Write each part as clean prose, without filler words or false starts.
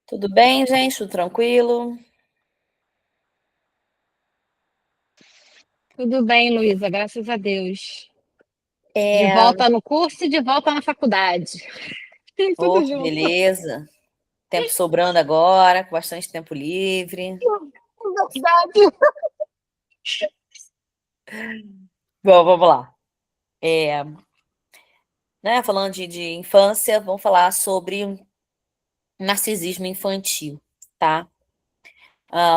Tudo bem, gente? Tudo tranquilo? Tudo bem, Luísa, graças a Deus. De É, volta no curso e de volta na faculdade. oh, Tudo que junto. beleza. Tempo sobrando agora, com bastante tempo livre. Verdade. Bom, vamos lá. Falando de infância, vamos falar sobre narcisismo infantil, tá?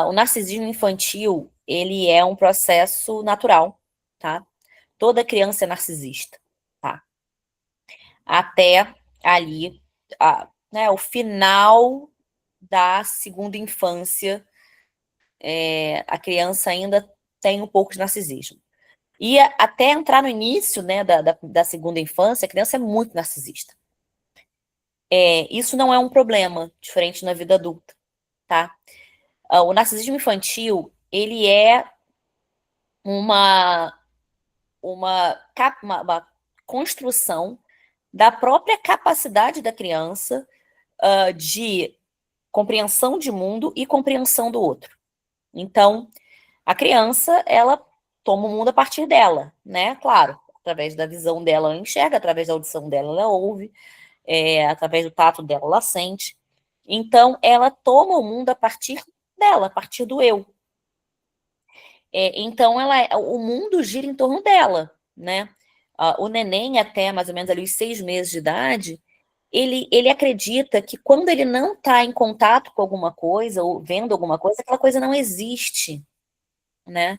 O narcisismo infantil, ele é um processo natural, tá? Toda criança é narcisista, tá? Até ali, o final da segunda infância, a criança ainda tem um pouco de narcisismo. E até entrar no início, né, da segunda infância, a criança é muito narcisista. Isso não é um problema, diferente na vida adulta, tá? O narcisismo infantil, ele é uma, uma construção da própria capacidade da criança de compreensão de mundo e compreensão do outro. Então, a criança, ela toma o mundo a partir dela, né? Claro, através da visão dela ela enxerga, através da audição dela ela ouve, através do tato dela ela sente. Então, ela toma o mundo a partir dela, a partir do eu. Então, o mundo gira em torno dela, né? O neném, até mais ou menos ali os 6 meses de idade, ele acredita que quando ele não está em contato com alguma coisa, ou vendo alguma coisa, aquela coisa não existe, né?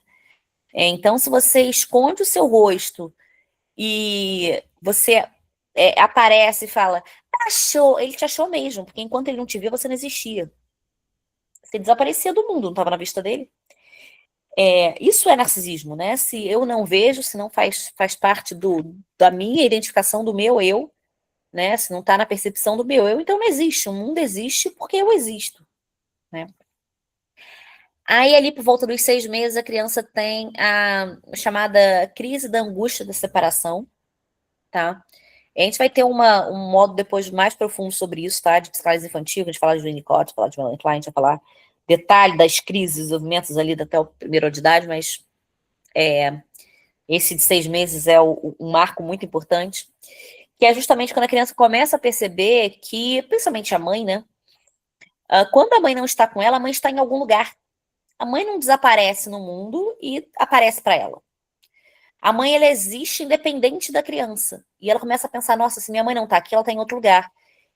Então, se você esconde o seu rosto e você aparece e fala, achou, ele te achou mesmo, porque enquanto ele não te via, você não existia. Você desaparecia do mundo, não estava na vista dele. Isso é narcisismo, né? Se eu não vejo, se não faz parte da minha identificação do meu eu, né? Se não está na percepção do meu eu, então não existe. O mundo existe porque eu existo, né? Aí, ali por volta dos 6 meses, a criança tem a chamada crise da angústia da separação, tá? A gente vai ter um modo depois mais profundo sobre isso, tá? De psicanálise infantil, a gente fala de Winnicott, falar de Melanie Klein, a gente vai falar detalhe das crises, movimentos ali até o primeiro ano de idade, mas esse de 6 meses é um marco muito importante, que é justamente quando a criança começa a perceber que, principalmente a mãe, né? Quando a mãe não está com ela, a mãe está em algum lugar. A mãe não desaparece no mundo e aparece para ela. A mãe, ela existe independente da criança. E ela começa a pensar, nossa, se minha mãe não tá aqui, ela tá em outro lugar.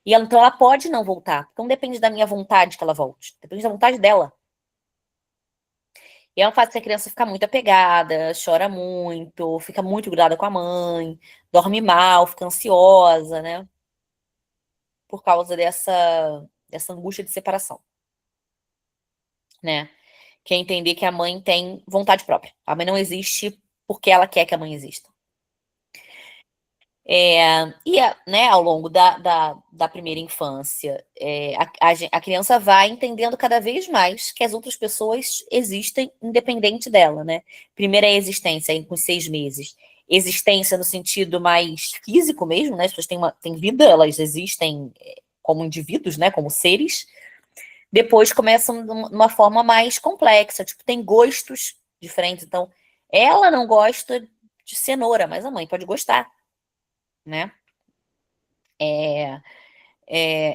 Então ela pode não voltar. Então depende da minha vontade que ela volte. Depende da vontade dela. E ela faz que a criança fica muito apegada, chora muito, fica muito grudada com a mãe, dorme mal, fica ansiosa, né? Por causa dessa angústia de separação, né? Que é entender que a mãe tem vontade própria. A mãe não existe porque ela quer que a mãe exista. Né, ao longo da primeira infância, a criança vai entendendo cada vez mais que as outras pessoas existem independente dela, né? Primeiro é a existência, aí, com 6 meses. Existência no sentido mais físico mesmo, né? As pessoas têm vida, elas existem como indivíduos, né? Como seres. Depois começam de uma forma mais complexa, tipo, tem gostos diferentes. Então, ela não gosta de cenoura, mas a mãe pode gostar, né? É,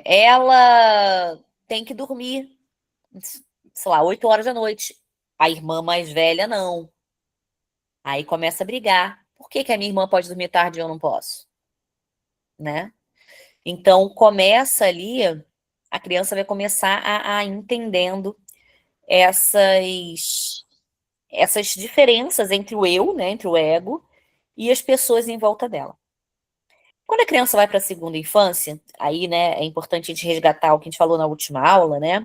ela tem que dormir, sei lá, 8 horas da noite. A irmã mais velha não. Aí começa a brigar. Por que que a minha irmã pode dormir tarde e eu não posso? Né? Então começa ali, a criança vai começar a entendendo essas, essas diferenças entre o eu, né, entre o ego, e as pessoas em volta dela. Quando a criança vai para a segunda infância, aí, né, é importante a gente resgatar o que a gente falou na última aula, né?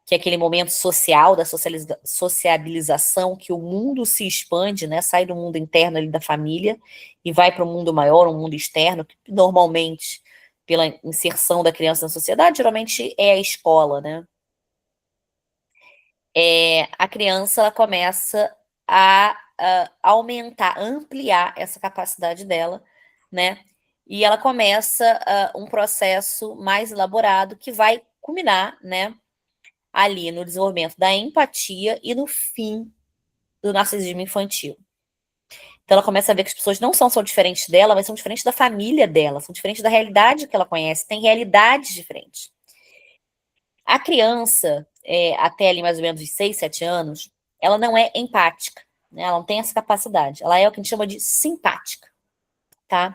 Que é aquele momento social da sociabilização, que o mundo se expande, né? Sai do mundo interno ali da família e vai para um mundo maior, um mundo externo, que normalmente, pela inserção da criança na sociedade, geralmente é a escola, né? A criança ela começa a aumentar, ampliar essa capacidade dela, né? E ela começa um processo mais elaborado que vai culminar, né, ali no desenvolvimento da empatia e no fim do narcisismo infantil. Então ela começa a ver que as pessoas não são só diferentes dela, mas são diferentes da família dela, são diferentes da realidade que ela conhece, tem realidades diferentes. A criança, até ali mais ou menos os 6, 7 anos, ela não é empática, né? Ela não tem essa capacidade. Ela é o que a gente chama de simpática, tá?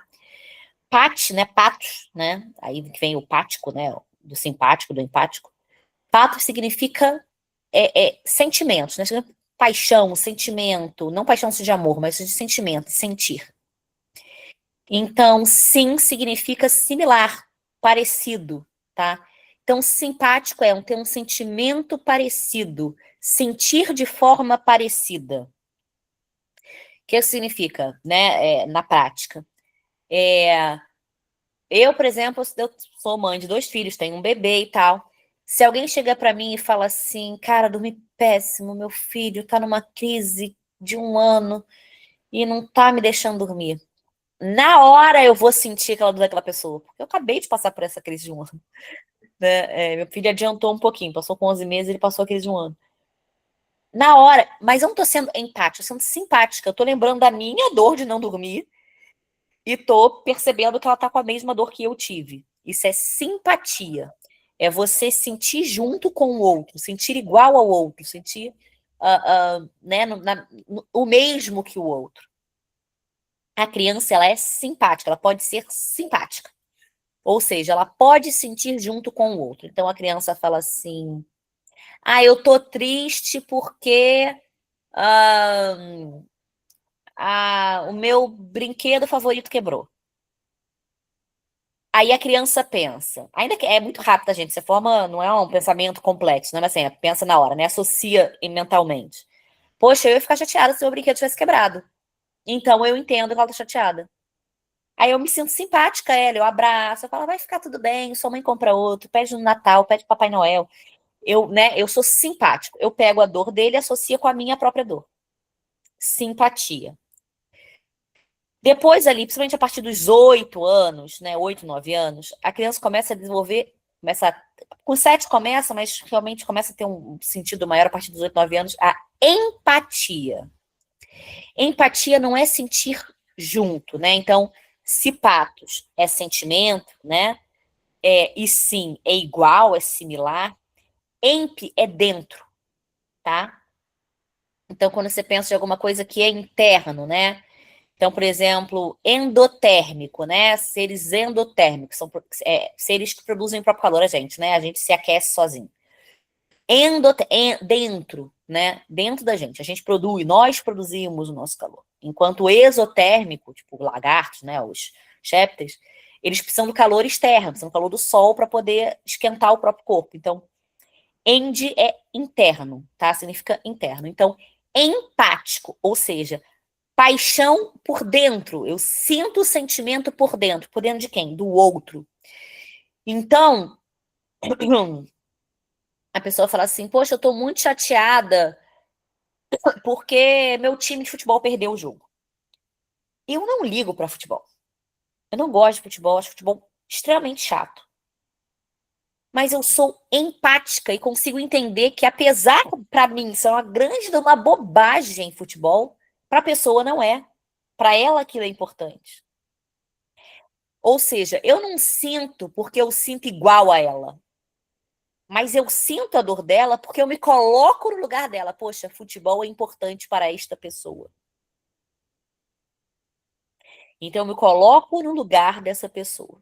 Pat, né? Patos, né? Aí vem o pático, né? Do simpático, do empático. Patos significa sentimentos, né? Paixão, sentimento, não paixão de amor, mas de sentimento, sentir. Então, sim significa similar, parecido, tá? Então, simpático é ter um sentimento parecido, sentir de forma parecida. O que isso significa, né, na prática? Eu, por exemplo, eu sou mãe de 2 filhos, tenho um bebê e tal. Se alguém chega para mim e fala assim, cara, dormi péssimo, meu filho tá numa crise de 1 ano e não tá me deixando dormir. Na hora eu vou sentir aquela dor daquela pessoa, porque eu acabei de passar por essa crise de 1 ano. Né? Meu filho adiantou um pouquinho, passou com 11 meses, ele passou a crise de 1 ano. Na hora, mas eu não tô sendo empática, eu tô sendo simpática, eu tô lembrando da minha dor de não dormir e tô percebendo que ela tá com a mesma dor que eu tive. Isso é simpatia. É você sentir junto com o outro, sentir igual ao outro, sentir né, o mesmo que o outro. A criança, ela é simpática, ela pode ser simpática. Ou seja, ela pode sentir junto com o outro. Então a criança fala assim: eu tô triste porque o meu brinquedo favorito quebrou. Aí a criança pensa, ainda que é muito rápido, gente, você forma, não é um pensamento complexo, não é assim, pensa na hora, né? Associa mentalmente. Poxa, eu ia ficar chateada se o meu brinquedo tivesse quebrado. Então eu entendo que ela tá chateada. Aí eu me sinto simpática a ela, eu abraço, eu falo, vai ficar tudo bem, sua mãe compra outro, pede no Natal, pede Papai Noel. Eu sou simpático. Eu pego a dor dele e associo com a minha própria dor. Simpatia. Depois ali, principalmente a partir dos 8 anos, né, 8, 9 anos, a criança começa a desenvolver, com 7 começa, mas realmente começa a ter um sentido maior a partir dos 8, 9 anos, a empatia. Empatia não é sentir junto, né? Então, se patos é sentimento, né? E sim, é igual, é similar. Emp é dentro, tá? Então, quando você pensa em alguma coisa que é interno, né? Então, por exemplo, endotérmico, né? Seres endotérmicos, são seres que produzem o próprio calor a gente, né? A gente se aquece sozinho. Dentro, né? Dentro da gente. A gente produz, nós produzimos o nosso calor. Enquanto o exotérmico, tipo lagartos, né? Os répteis, eles precisam do calor externo, precisam do calor do sol para poder esquentar o próprio corpo. Então, end é interno, tá? Significa interno. Então, empático, ou seja, paixão por dentro. Eu sinto o sentimento por dentro. Por dentro de quem? Do outro. Então, a pessoa fala assim, poxa, eu tô muito chateada porque meu time de futebol perdeu o jogo. Eu não ligo para futebol. Eu não gosto de futebol, acho futebol extremamente chato. Mas eu sou empática e consigo entender que, apesar, para mim, isso é uma bobagem futebol, para a pessoa não é. Para ela aquilo é importante. Ou seja, eu não sinto porque eu sinto igual a ela. Mas eu sinto a dor dela porque eu me coloco no lugar dela. Poxa, futebol é importante para esta pessoa. Então eu me coloco no lugar dessa pessoa.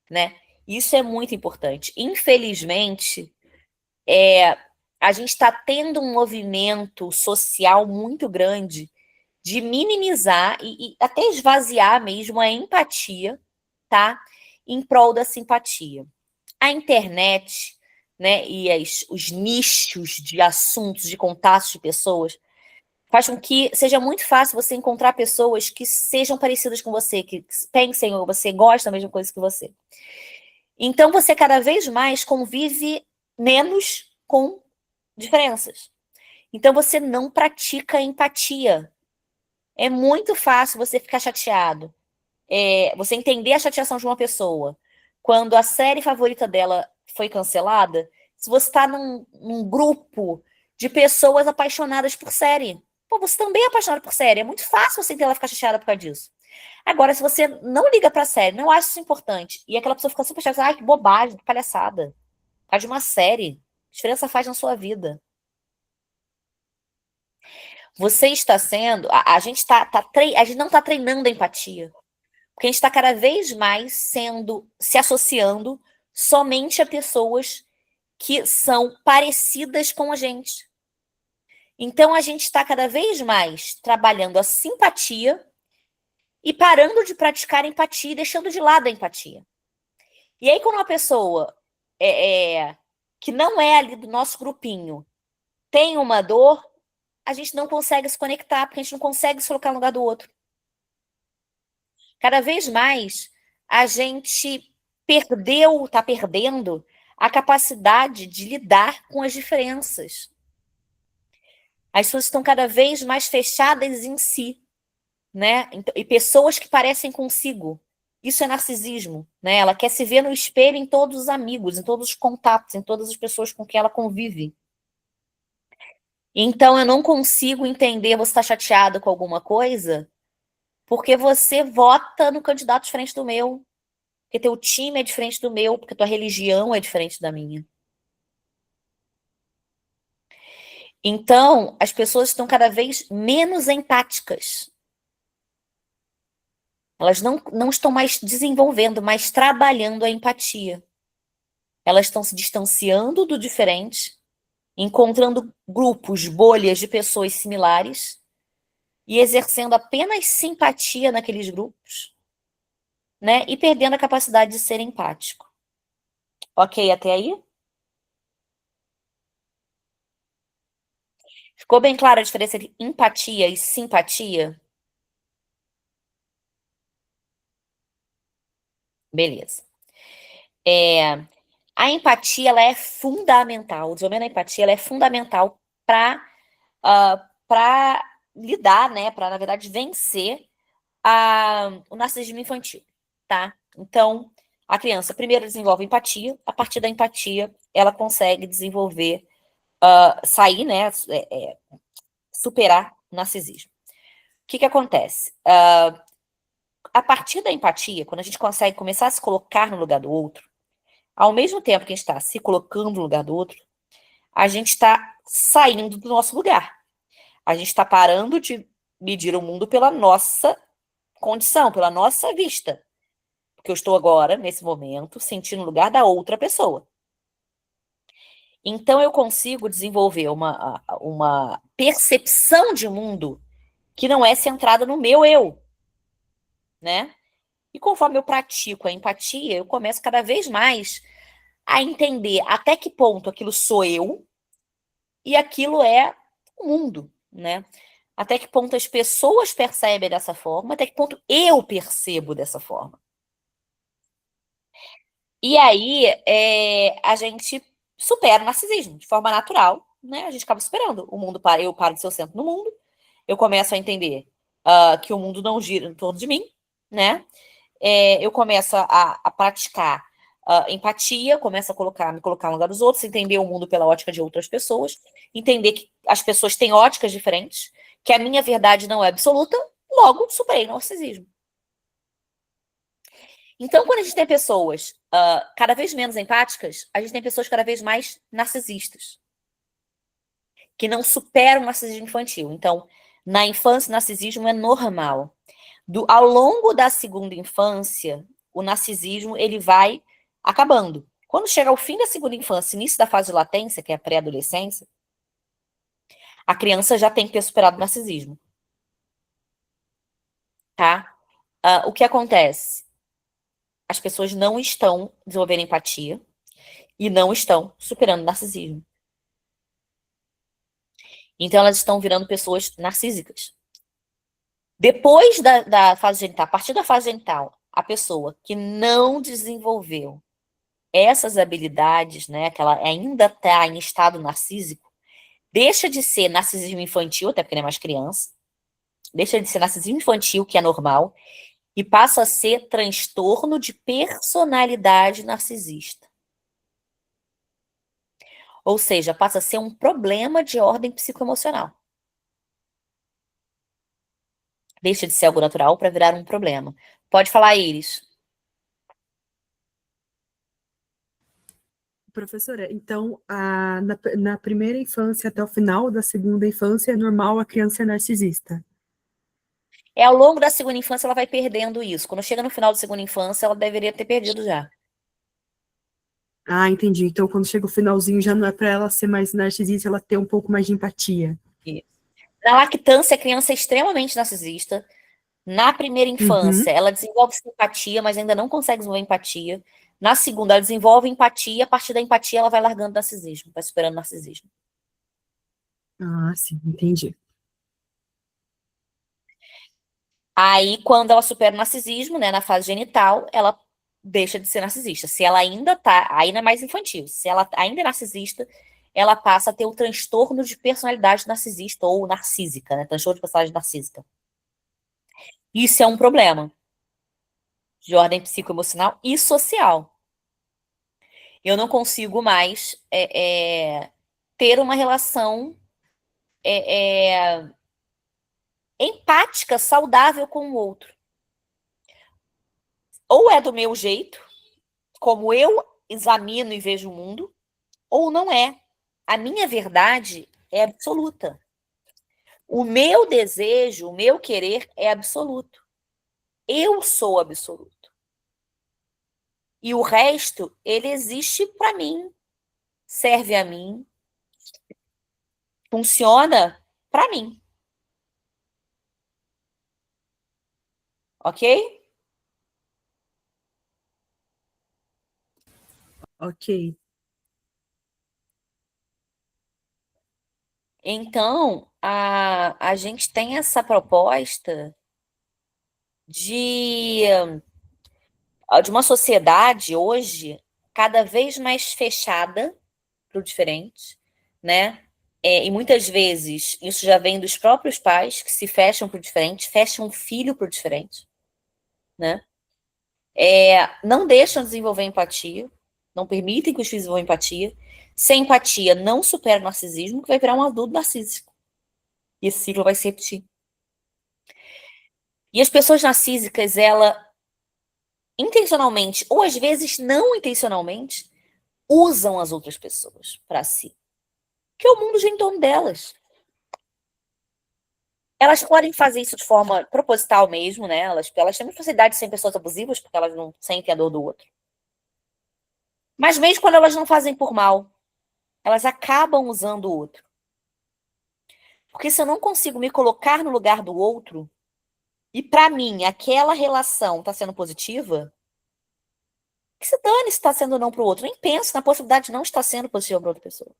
Né? Isso é muito importante. Infelizmente, a gente está tendo um movimento social muito grande de minimizar e até esvaziar mesmo a empatia, tá? Em prol da simpatia. A internet, né, e os nichos de assuntos, de contatos de pessoas, faz com que seja muito fácil você encontrar pessoas que sejam parecidas com você, que pensem ou você gosta da mesma coisa que você. Então, você cada vez mais convive menos com diferenças. Então, você não pratica empatia. É muito fácil você ficar chateado. Você entender a chateação de uma pessoa quando a série favorita dela foi cancelada se você está num grupo de pessoas apaixonadas por série. Pô, você também é apaixonado por série. É muito fácil você entender ela ficar chateada por causa disso. Agora, se você não liga pra série, não acha isso importante, e aquela pessoa fica super chateada, ai, que bobagem, que palhaçada. Por causa de uma série. Que diferença faz na sua vida? Você está sendo. A gente a gente não está treinando a empatia. Porque a gente está cada vez mais se associando somente a pessoas que são parecidas com a gente. Então a gente está cada vez mais trabalhando a simpatia e parando de praticar a empatia e deixando de lado a empatia. E aí, quando uma pessoa que não é ali do nosso grupinho tem uma dor, a gente não consegue se conectar, porque a gente não consegue se colocar no lugar do outro. Cada vez mais a gente está perdendo a capacidade de lidar com as diferenças. As pessoas estão cada vez mais fechadas em si, né? E pessoas que parecem consigo. Isso é narcisismo, né? Ela quer se ver no espelho em todos os amigos, em todos os contatos, em todas as pessoas com quem ela convive. Então, eu não consigo entender você está chateado com alguma coisa porque você vota no candidato diferente do meu, porque teu time é diferente do meu, porque tua religião é diferente da minha. Então, as pessoas estão cada vez menos empáticas. Elas não estão mais desenvolvendo, mais trabalhando a empatia. Elas estão se distanciando do diferente, encontrando grupos, bolhas de pessoas similares e exercendo apenas simpatia naqueles grupos, né? E perdendo a capacidade de ser empático. Ok, até aí? Ficou bem clara a diferença entre empatia e simpatia? Beleza. A empatia, ela é fundamental. O desenvolvimento da empatia, ela é fundamental para lidar, né? Para, na verdade, vencer o narcisismo infantil, tá? Então, a criança primeiro desenvolve empatia, a partir da empatia, ela consegue desenvolver, sair, né? Superar o narcisismo. O que acontece? A partir da empatia, quando a gente consegue começar a se colocar no lugar do outro, ao mesmo tempo que a gente está se colocando no lugar do outro, a gente está saindo do nosso lugar. A gente está parando de medir o mundo pela nossa condição, pela nossa vista. Porque eu estou agora, nesse momento, sentindo o lugar da outra pessoa. Então eu consigo desenvolver uma percepção de mundo que não é centrada no meu eu, né? E conforme eu pratico a empatia, eu começo cada vez mais a entender até que ponto aquilo sou eu e aquilo é o mundo, né? Até que ponto as pessoas percebem dessa forma, até que ponto eu percebo dessa forma. E aí, a gente supera o narcisismo de forma natural, né? A gente acaba superando. Eu paro de ser o centro do mundo, eu começo a entender que o mundo não gira em torno de mim, né? Eu começo a praticar empatia, começo a me colocar no lugar dos outros, entender o mundo pela ótica de outras pessoas, entender que as pessoas têm óticas diferentes, que a minha verdade não é absoluta, logo superei o narcisismo. Então, quando a gente tem pessoas cada vez menos empáticas, a gente tem pessoas cada vez mais narcisistas, que não superam o narcisismo infantil. Então, na infância, o narcisismo é normal. Ao longo da segunda infância, o narcisismo ele vai acabando. Quando chega ao fim da segunda infância, início da fase de latência, que é a pré-adolescência, a criança já tem que ter superado o narcisismo. Tá? O que acontece? As pessoas não estão desenvolvendo empatia e não estão superando o narcisismo. Então, elas estão virando pessoas narcísicas. Depois da fase genital, a partir da fase genital, a pessoa que não desenvolveu essas habilidades, né, que ela ainda está em estado narcísico, deixa de ser narcisismo infantil, até porque não é mais criança, deixa de ser narcisismo infantil, que é normal, e passa a ser transtorno de personalidade narcisista. Ou seja, passa a ser um problema de ordem psicoemocional. Deixa de ser algo natural para virar um problema. Pode falar, Iris. Professora, então, na primeira infância até o final da segunda infância, é normal a criança ser narcisista? Ao longo da segunda infância, ela vai perdendo isso. Quando chega no final da segunda infância, ela deveria ter perdido já. Ah, entendi. Então, quando chega o finalzinho, já não é para ela ser mais narcisista, ela ter um pouco mais de empatia. Isso. Na lactância, a criança é extremamente narcisista. Na primeira infância, ela desenvolve simpatia, mas ainda não consegue desenvolver empatia. Na segunda, ela desenvolve empatia, a partir da empatia, ela vai largando o narcisismo, vai superando o narcisismo. Ah, sim, entendi. Aí, quando ela supera o narcisismo, né, na fase genital, ela deixa de ser narcisista. Se ela ainda tá, aí não é mais infantil. Se ela ainda é narcisista, ela passa a ter o transtorno de personalidade narcisista ou narcísica, né? Transtorno de personalidade narcísica. Isso é um problema de ordem psicoemocional e social. Eu não consigo mais ter uma relação empática, saudável com o outro. Ou é do meu jeito, como eu examino e vejo o mundo, ou não é. A minha verdade é absoluta. O meu desejo, o meu querer é absoluto. Eu sou absoluto. E o resto, ele existe para mim, serve a mim, funciona para mim. Ok? Ok. Então, a gente tem essa proposta de uma sociedade hoje cada vez mais fechada para o diferente, né? E muitas vezes isso já vem dos próprios pais que se fecham para o diferente, fecham o filho para o diferente, né? Não deixam desenvolver empatia, não permitem que os filhos desenvolvam empatia. Sem empatia, não supera o narcisismo, que vai virar um adulto narcísico. E esse ciclo vai se repetir. E as pessoas narcísicas, ela intencionalmente, ou às vezes não intencionalmente, usam as outras pessoas para si. Porque o mundo gira em torno delas. Elas podem fazer isso de forma proposital mesmo, né? Elas têm muita facilidade de ser pessoas abusivas, porque elas não sentem a dor do outro. Mas mesmo quando elas não fazem por mal, elas acabam usando o outro. Porque se eu não consigo me colocar no lugar do outro, e para mim aquela relação está sendo positiva, que se dane se está sendo ou não para o outro. Nem penso na possibilidade de não estar sendo positiva para outra pessoa.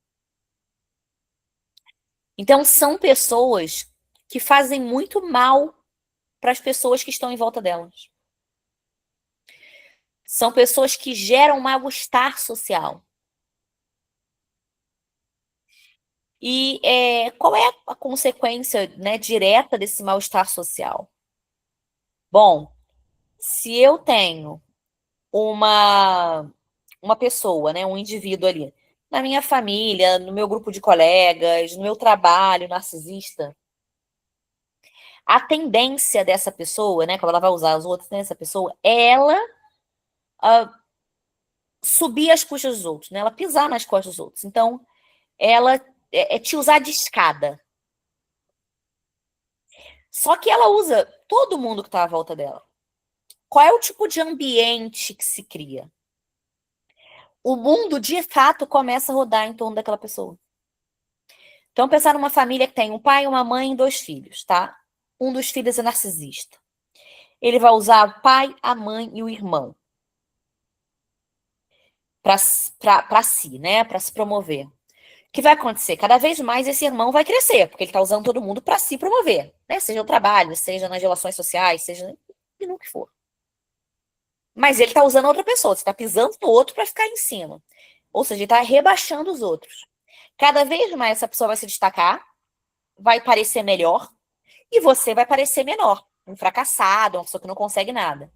Então, são pessoas que fazem muito mal para as pessoas que estão em volta delas. São pessoas que geram mal-estar social. E qual é a consequência, né, direta desse mal-estar social? Bom, se eu tenho uma pessoa, né, um indivíduo ali, na minha família, no meu grupo de colegas, no meu trabalho, narcisista, a tendência dessa pessoa, né, quando ela vai usar os outros, né, essa pessoa, é ela subir as custas dos outros, né, ela pisar nas costas dos outros. Então, ela te usar de escada. Só que ela usa todo mundo que está à volta dela. Qual é o tipo de ambiente que se cria? O mundo, de fato, começa a rodar em torno daquela pessoa. Então, pensar numa família que tem um pai, uma mãe e 2 filhos, tá? Um dos filhos é narcisista. Ele vai usar o pai, a mãe e o irmão para si, né? Para se promover. O que vai acontecer? Cada vez mais esse irmão vai crescer, porque ele está usando todo mundo para se promover, né? Seja no trabalho, seja nas relações sociais, seja no que for. Mas ele está usando outra pessoa, você está pisando no outro para ficar em cima. Ou seja, ele está rebaixando os outros. Cada vez mais essa pessoa vai se destacar, vai parecer melhor, e você vai parecer menor, um fracassado, uma pessoa que não consegue nada.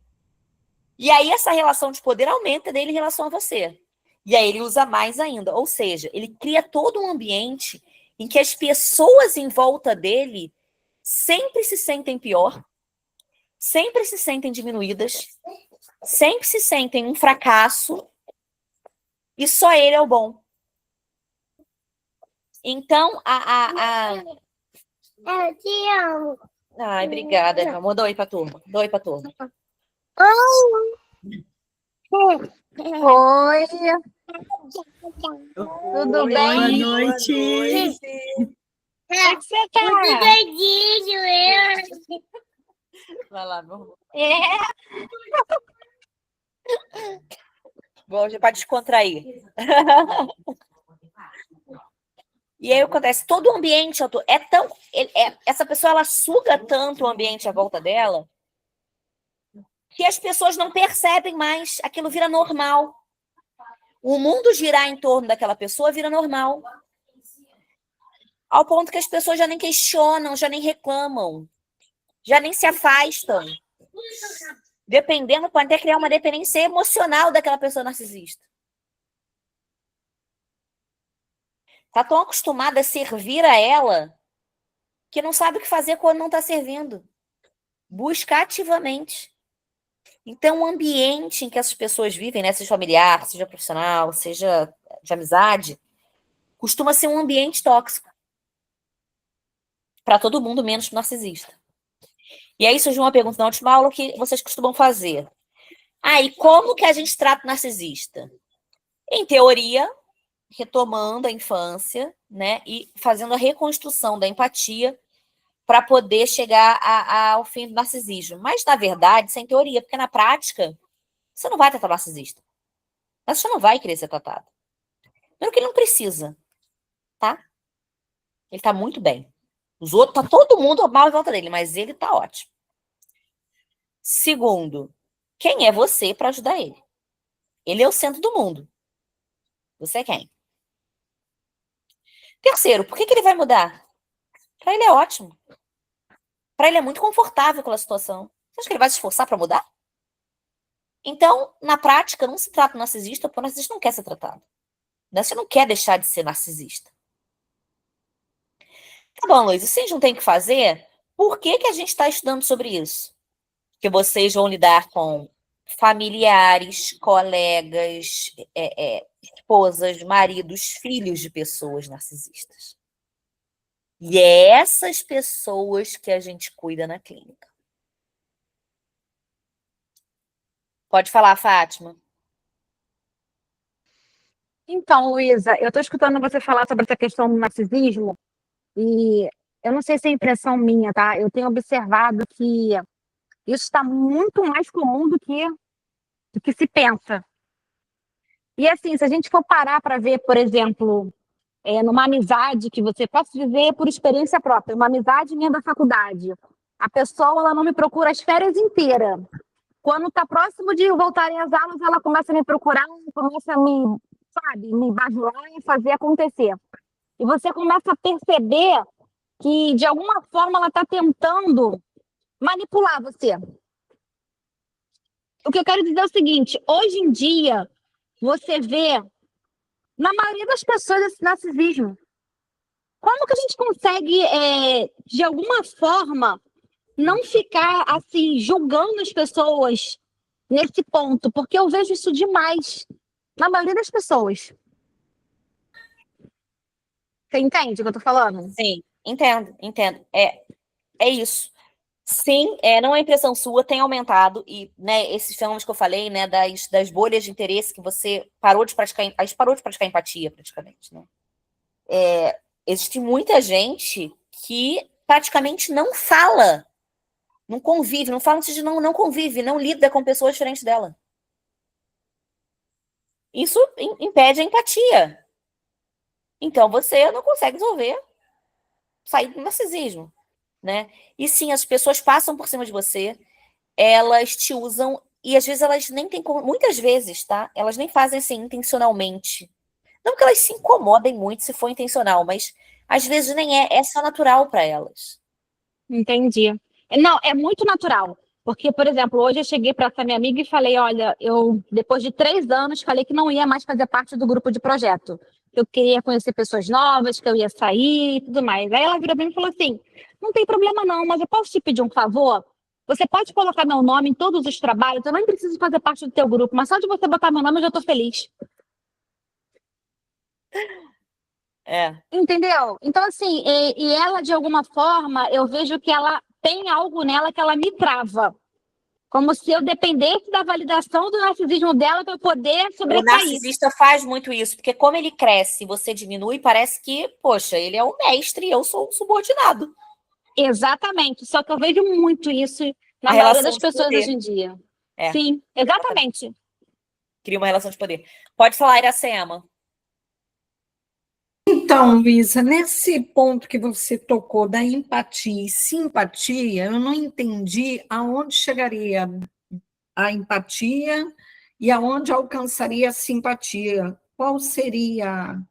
E aí essa relação de poder aumenta dele em relação a você. E aí ele usa mais ainda. Ou seja, ele cria todo um ambiente em que as pessoas em volta dele sempre se sentem pior, sempre se sentem diminuídas, sempre se sentem um fracasso, e só ele é o bom. Então, Eu te amo. Ai, obrigada, amor. Dá oi pra turma. Dá oi pra turma. Oi, tudo Oi, bem? boa noite. Como é que você tá? Muito doidinho, eu. Vai lá, meu amor. É, Bom, já para descontrair. E aí acontece, todo o ambiente é tão. Essa pessoa ela suga tanto o ambiente à volta dela que as pessoas não percebem mais, aquilo vira normal. O mundo girar em torno daquela pessoa vira normal. Ao ponto que as pessoas já nem questionam, já nem reclamam, já nem se afastam. Dependendo, pode até criar uma dependência emocional daquela pessoa narcisista. Tá tão acostumada a servir a ela que não sabe o que fazer quando não está servindo. Busca ativamente. Então, o ambiente em que essas pessoas vivem, né, seja familiar, seja profissional, seja de amizade, costuma ser um ambiente tóxico. Para todo mundo, menos para o narcisista. E aí surgiu uma pergunta na última aula que vocês costumam fazer. E como que a gente trata o narcisista? Em teoria, retomando a infância, né, e fazendo a reconstrução da empatia para poder chegar ao fim do narcisismo. Mas, na verdade, isso é em teoria, porque na prática, você não vai tratar o narcisista. Mas você não vai querer ser tratado. Primeiro que ele não precisa, tá? Ele tá muito bem. Os outros, tá todo mundo mal em volta dele, mas ele tá ótimo. Segundo, quem é você para ajudar ele? Ele é o centro do mundo. Você é quem? Terceiro, por que ele vai mudar? Para ele é ótimo. Para ele é muito confortável aquela situação. Você acha que ele vai se esforçar para mudar? Então, na prática, não se trata do narcisista porque o narcisista não quer ser tratado. Você não quer deixar de ser narcisista. Tá bom, Luiz, vocês não têm o que fazer? Por que a gente está estudando sobre isso? Que vocês vão lidar com familiares, colegas, esposas, maridos, filhos de pessoas narcisistas. E é essas pessoas que a gente cuida na clínica. Pode falar, Fátima. então, Luísa, eu estou escutando você falar sobre essa questão do narcisismo e eu não sei se é impressão minha, tá? Eu tenho observado que isso está muito mais comum do que se pensa. E assim, se a gente for parar para ver, por exemplo, numa amizade que você posso dizer por experiência própria, uma amizade minha da faculdade, a pessoa ela não me procura as férias inteiras. Quando está próximo de voltarem às aulas, ela começa a me procurar, começa a me bajular e fazer acontecer. E você começa a perceber que, de alguma forma, ela está tentando manipular você. O que eu quero dizer é o seguinte, hoje em dia, você vê, na maioria das pessoas, esse narcisismo. Como que a gente consegue, de alguma forma, não ficar, assim, julgando as pessoas nesse ponto? Porque eu vejo isso demais na maioria das pessoas. Você entende o que eu tô falando? Sim, entendo. É isso. Sim, não é impressão sua, tem aumentado, e né, esses fenômenos que eu falei, né, das bolhas de interesse que você parou de praticar, a gente parou de praticar empatia, praticamente, né? Existe muita gente que praticamente não fala, não convive, não fala, não convive, não lida com pessoas diferentes dela. Isso impede a empatia. Então você não consegue resolver, sair do narcisismo, né? E sim, as pessoas passam por cima de você, elas te usam, e às vezes elas nem têm como, muitas vezes, tá? Elas nem fazem assim intencionalmente. Não que elas se incomodem muito se for intencional, mas às vezes nem é só natural para elas. Entendi. Não, é muito natural. Porque, por exemplo, hoje eu cheguei para essa minha amiga e falei, olha, eu, depois de 3 anos, falei que não ia mais fazer parte do grupo de projeto. Eu queria conhecer pessoas novas, que eu ia sair e tudo mais. Aí ela virou para mim e falou assim, não tem problema não, mas eu posso te pedir um favor? Você pode colocar meu nome em todos os trabalhos, eu nem preciso fazer parte do teu grupo, mas só de você botar meu nome eu já estou feliz. É. Entendeu? Então, assim, e ela, de alguma forma, eu vejo que ela tem algo nela que ela me trava. Como se eu dependesse da validação do narcisismo dela para poder O sobressair. narcisista faz muito isso, porque como ele cresce e você diminui, parece que, poxa, ele é o mestre e eu sou um subordinado. Exatamente. Só que eu vejo muito isso A na maioria relação das de pessoas poder. hoje em dia. É, Sim, exatamente. cria uma relação de poder. Pode falar, Iracema. Então, Luísa, nesse ponto que você tocou da empatia e simpatia, eu não entendi aonde chegaria a empatia e aonde alcançaria a simpatia. Qual seria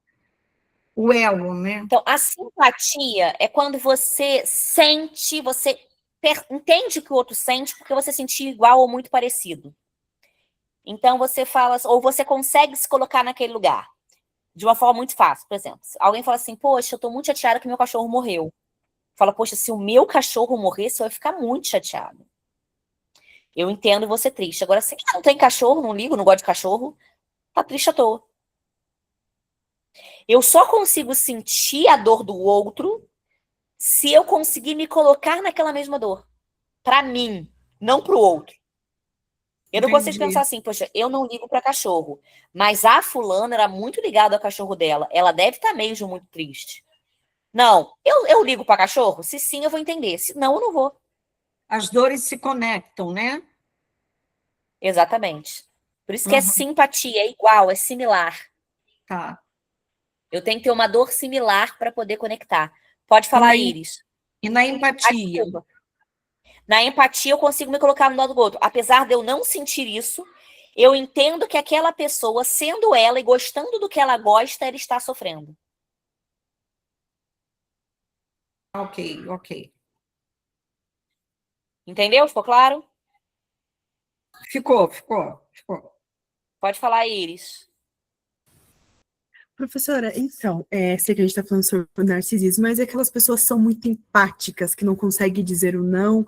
o elo, né? Então, a simpatia é quando você sente, você entende o que o outro sente porque você sentiu igual ou muito parecido. Então, você fala, ou você consegue se colocar naquele lugar de uma forma muito fácil. Por exemplo, alguém fala assim, poxa, eu tô muito chateada que meu cachorro morreu. Fala, poxa, se o meu cachorro morresse, eu ia ficar muito chateada. Eu entendo você triste. Agora, se não tem cachorro, não ligo, não gosto de cachorro, tá triste à toa. Eu só consigo sentir a dor do outro se eu conseguir me colocar naquela mesma dor. Pra mim, não pro outro. Eu não consigo Entendi. pensar assim, poxa, eu não ligo pra cachorro, mas a fulana era muito ligada ao cachorro dela. Ela deve estar mesmo muito triste. Não, eu ligo pra cachorro? Se sim, eu vou entender. Se não, eu não vou. As dores se conectam, né? Exatamente. Por isso que é Uhum, simpatia, é igual, é similar. tá. Eu tenho que ter uma dor similar para poder conectar. Pode E na, falar, Iris. e na Ah, empatia? desculpa. Na empatia, eu consigo me colocar no lado do outro. Apesar de eu não sentir isso, eu entendo que aquela pessoa, sendo ela e gostando do que ela gosta, ela está sofrendo. Ok, ok. Entendeu? Ficou claro? Ficou. Pode falar, Iris. Professora, então, sei que a gente está falando sobre o narcisismo, mas é aquelas pessoas que são muito empáticas, que não conseguem dizer o não,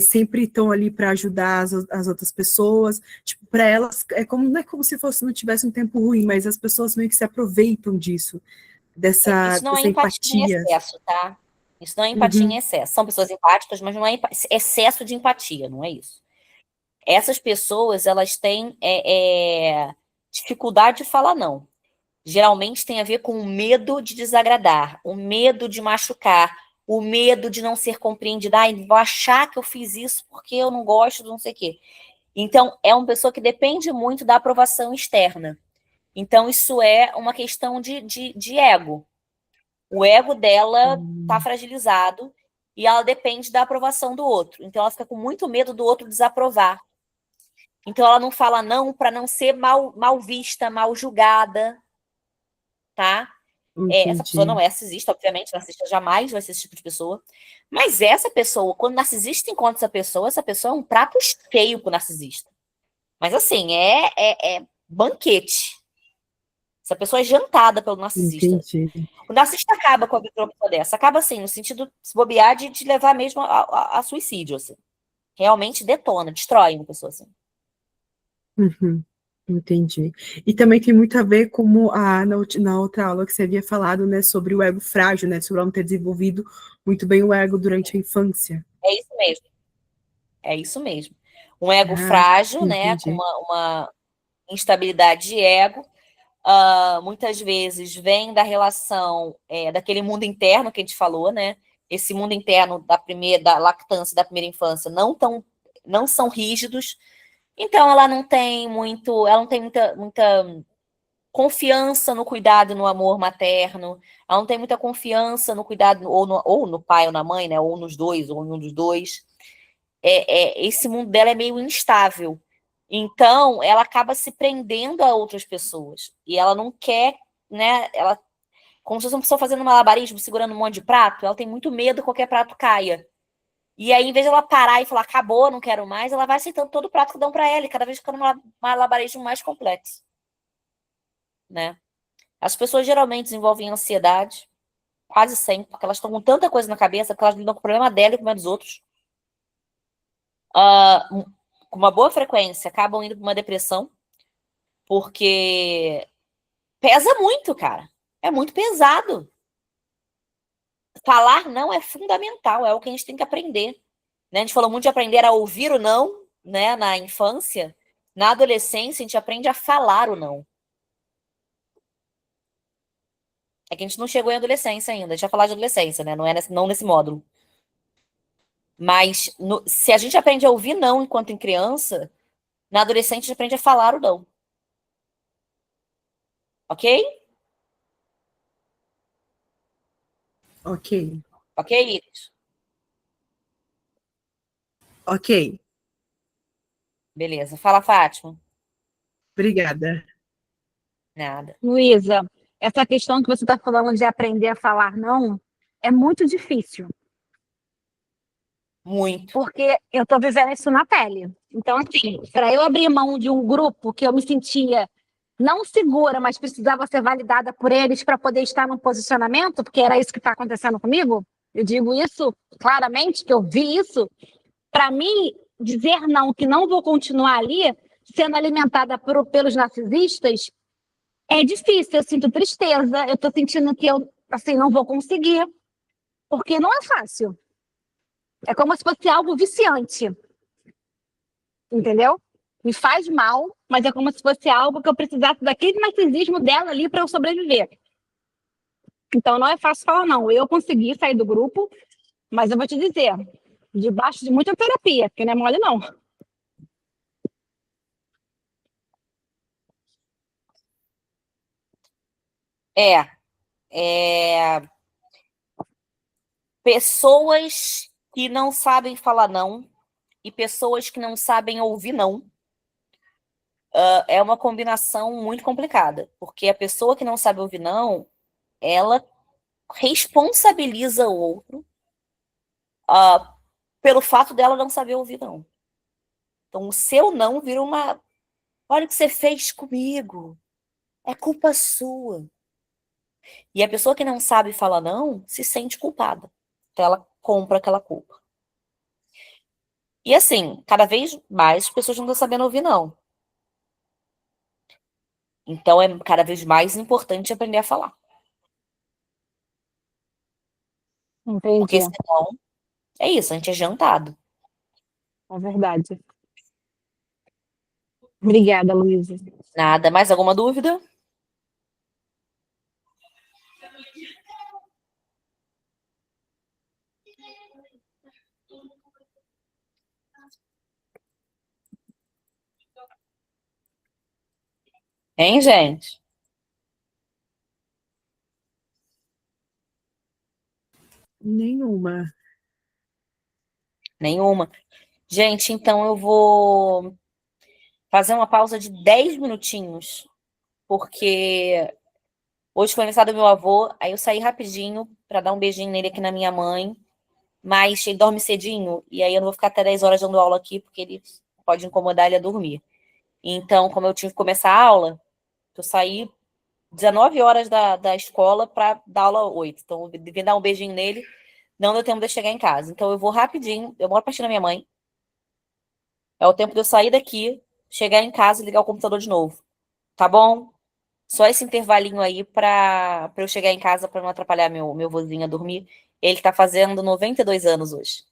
sempre estão ali para ajudar as outras pessoas. Tipo, para elas, não é como se fosse, não tivesse um tempo ruim, mas as pessoas meio que se aproveitam disso, Isso não é dessa empatia em empatia. excesso, tá? Isso não é empatia em Uhum, excesso. São pessoas empáticas, mas não é excesso de empatia, não é isso. Essas pessoas, elas têm dificuldade de falar não. Geralmente tem a ver com o medo de desagradar, o medo de machucar, o medo de não ser compreendida. Ai, vou achar que eu fiz isso porque eu não gosto de não sei o quê. Então, é uma pessoa que depende muito da aprovação externa. Então, isso é uma questão de ego. O ego dela está fragilizado e ela depende da aprovação do outro. Então, ela fica com muito medo do outro desaprovar. Então, ela não fala não para não ser mal vista, mal julgada, tá? Essa pessoa não entendi. é narcisista, obviamente, narcisista jamais vai ser esse tipo de pessoa. Mas essa pessoa, quando o narcisista encontra essa pessoa é um prato cheio pro narcisista. Mas assim, é banquete. Essa pessoa é jantada pelo narcisista. Entendi. O narcisista acaba com a vida de uma pessoa dessa. Acaba assim, no sentido de se bobear de levar mesmo a suicídio, assim. Realmente detona, destrói uma pessoa assim. Uhum, entendi. E também tem muito a ver como na outra aula que você havia falado, né, sobre o ego frágil, né, sobre ela não ter desenvolvido muito bem o ego durante a infância. É isso mesmo. É isso mesmo. Um ego Ah, frágil, né? Com entendi. uma instabilidade de ego. Muitas vezes vem da relação daquele mundo interno que a gente falou, né? Esse mundo interno da lactância, da primeira infância, não são rígidos. Então ela não tem muita confiança no cuidado e no amor materno. Ela não tem muita confiança no cuidado ou no pai ou na mãe, né? Ou nos dois, ou em um dos dois. Esse mundo dela é meio instável. Então, ela acaba se prendendo a outras pessoas. E ela não quer, né? Ela, como se fosse uma pessoa fazendo malabarismo, segurando um monte de prato, ela tem muito medo que qualquer prato caia. E aí, em vez de ela parar e falar, acabou, não quero mais, ela vai aceitando todo o prato que dão para ela, e cada vez ficando um malabarismo mais complexo, né? As pessoas geralmente desenvolvem ansiedade, quase sempre, porque elas estão com tanta coisa na cabeça que elas lidam com o problema dela e com o dos outros. Com uma boa frequência, acabam indo para uma depressão, porque pesa muito, cara. É muito pesado. Falar não é fundamental, é o que a gente tem que aprender. Né? A gente falou muito de aprender a ouvir o não, né, na infância. Na adolescência, a gente aprende a falar o não. É que a gente não chegou em adolescência ainda. A gente vai falar de adolescência, né? Não é não nesse módulo. Mas se a gente aprende a ouvir não enquanto em criança, na adolescente a gente aprende a falar o não. Ok? Ok, Ok, Iris? ok. Beleza. Fala, Fátima. Obrigada. Nada. Luísa, essa questão que você está falando de aprender a falar não é muito difícil, Muito. porque eu estou vivendo isso na pele. Então, assim, para eu abrir mão de um grupo que eu me sentia não segura, mas precisava ser validada por eles para poder estar no posicionamento, porque era isso que está acontecendo comigo, eu digo isso claramente, que eu vi isso, para mim, dizer não, que não vou continuar ali, sendo alimentada pelos narcisistas, é difícil, eu sinto tristeza, eu tô sentindo que eu, assim, não vou conseguir, porque não é fácil. É como se fosse algo viciante, entendeu? Me faz mal, mas é como se fosse algo que eu precisasse daquele narcisismo dela ali para eu sobreviver. Então não é fácil falar não. Eu consegui sair do grupo, mas eu vou te dizer, debaixo de muita terapia, porque não é mole não. É, é, pessoas que não sabem falar não e pessoas que não sabem ouvir não é uma combinação muito complicada, porque a pessoa que não sabe ouvir não, ela responsabiliza o outro pelo fato dela não saber ouvir não. Então, o seu não vira uma. Olha o que você fez comigo. É culpa sua. E a pessoa que não sabe falar não se sente culpada. Então, ela compra aquela culpa. E assim, cada vez mais as pessoas não estão sabendo ouvir não. Então, é cada vez mais importante aprender a falar. Entendi, Porque senão, é isso, a gente é jantado. é verdade. Obrigada, Luísa. Nada. Mais alguma dúvida? Hein, gente? Nenhuma. Nenhuma. Gente, então eu vou fazer uma pausa de 10 minutinhos, porque hoje foi aniversário do meu avô, aí eu saí rapidinho para dar um beijinho nele aqui na minha mãe, mas ele dorme cedinho, e aí eu não vou ficar até 10 horas dando aula aqui, porque ele pode incomodar ele a dormir. Então, como eu tive que começar a aula, eu saí 19 horas da escola para dar aula 8. Então, eu devia dar um beijinho nele, não deu tempo de eu chegar em casa. Então, eu vou rapidinho, eu moro pertinho da minha mãe, é o tempo de eu sair daqui, chegar em casa e ligar o computador de novo. Tá bom? Só esse intervalinho aí pra eu chegar em casa pra não atrapalhar meu vozinho a dormir. Ele tá fazendo 92 anos hoje.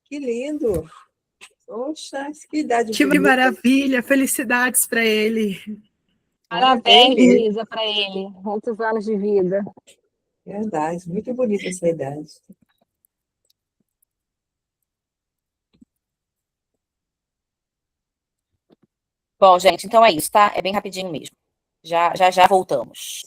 Que lindo! Poxa, que idade Que bonita. maravilha, felicidades para ele. Parabéns, mesmo. Luísa, para ele. Muitos anos de vida. Verdade, muito bonita essa idade. Bom, gente, então é isso, tá? É bem rapidinho mesmo. Já voltamos.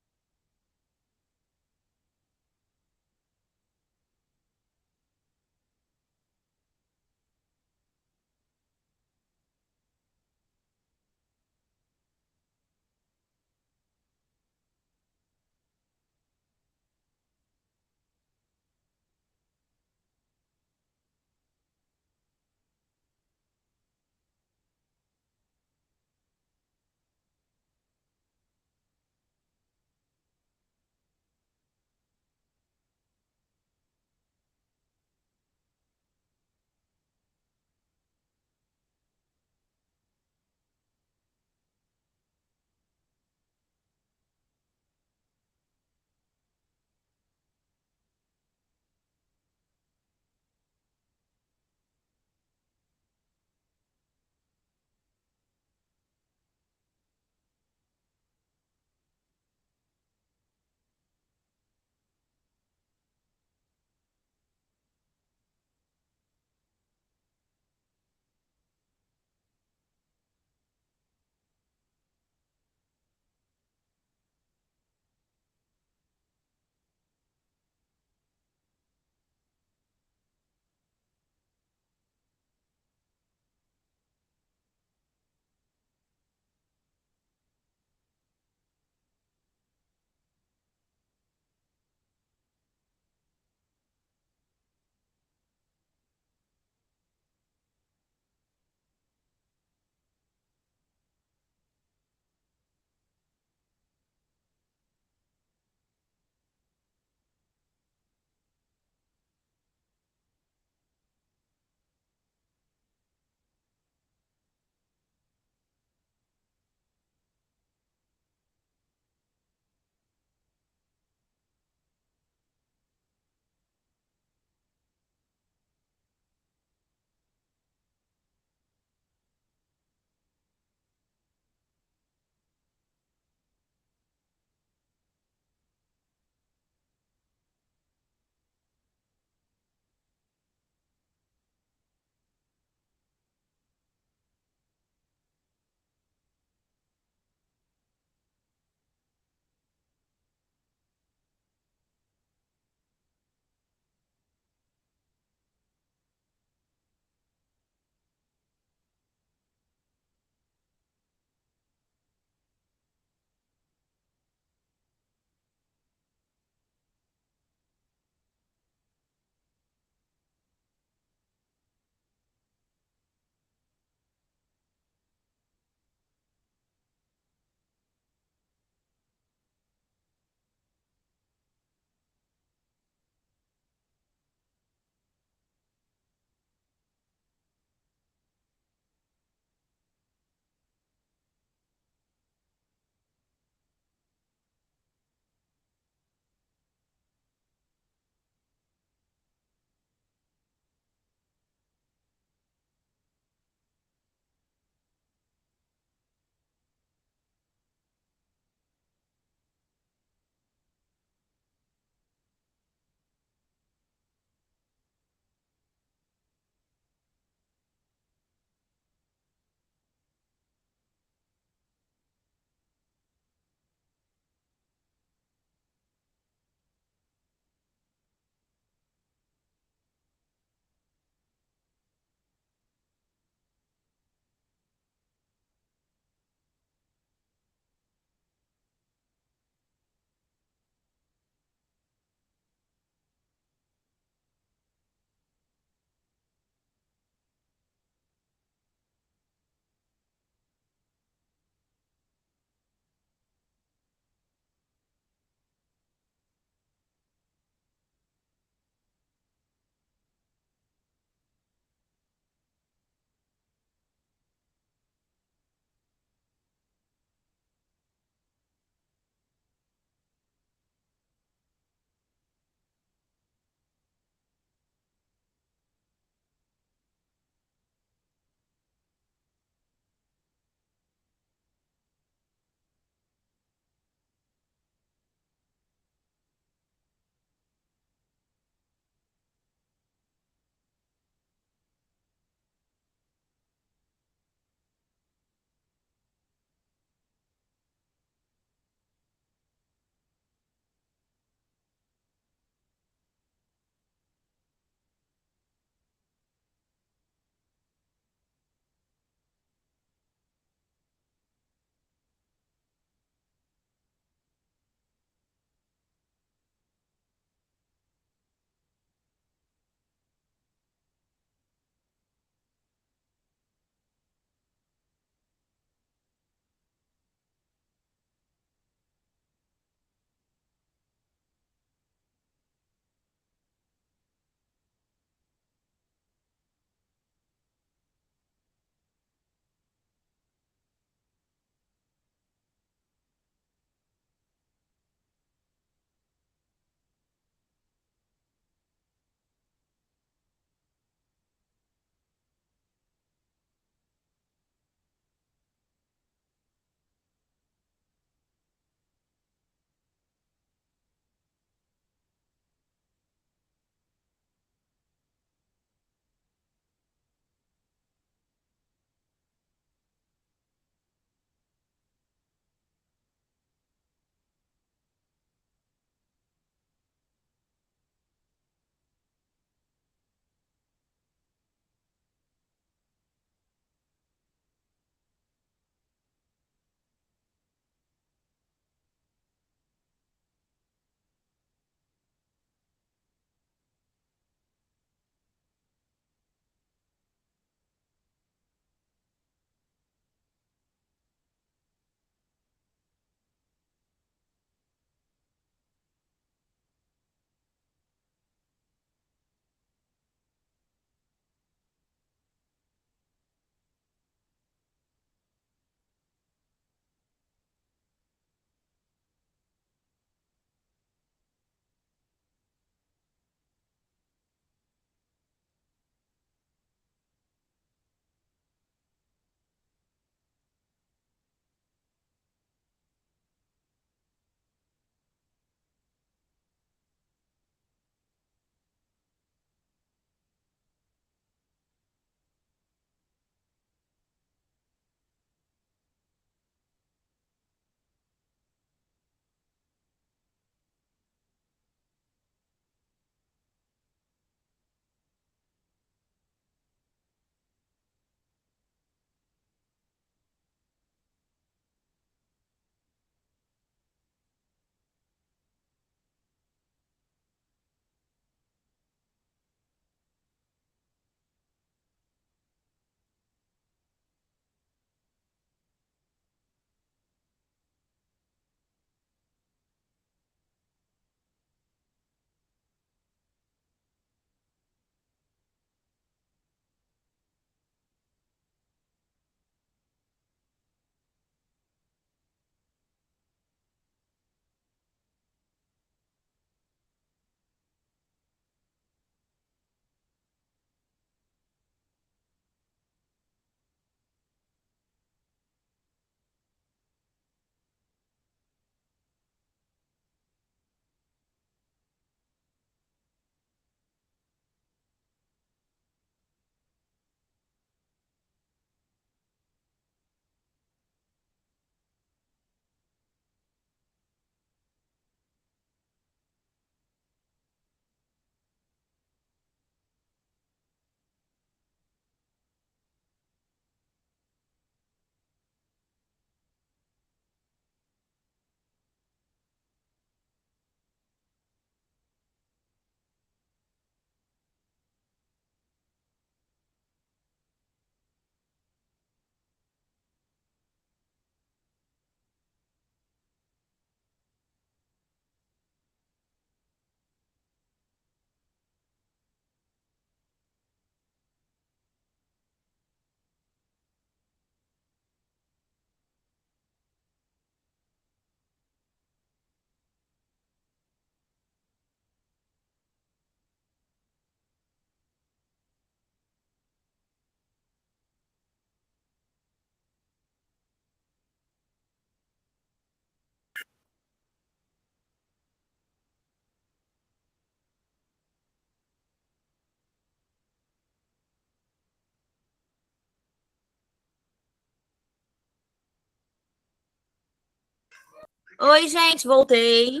Oi, gente, voltei.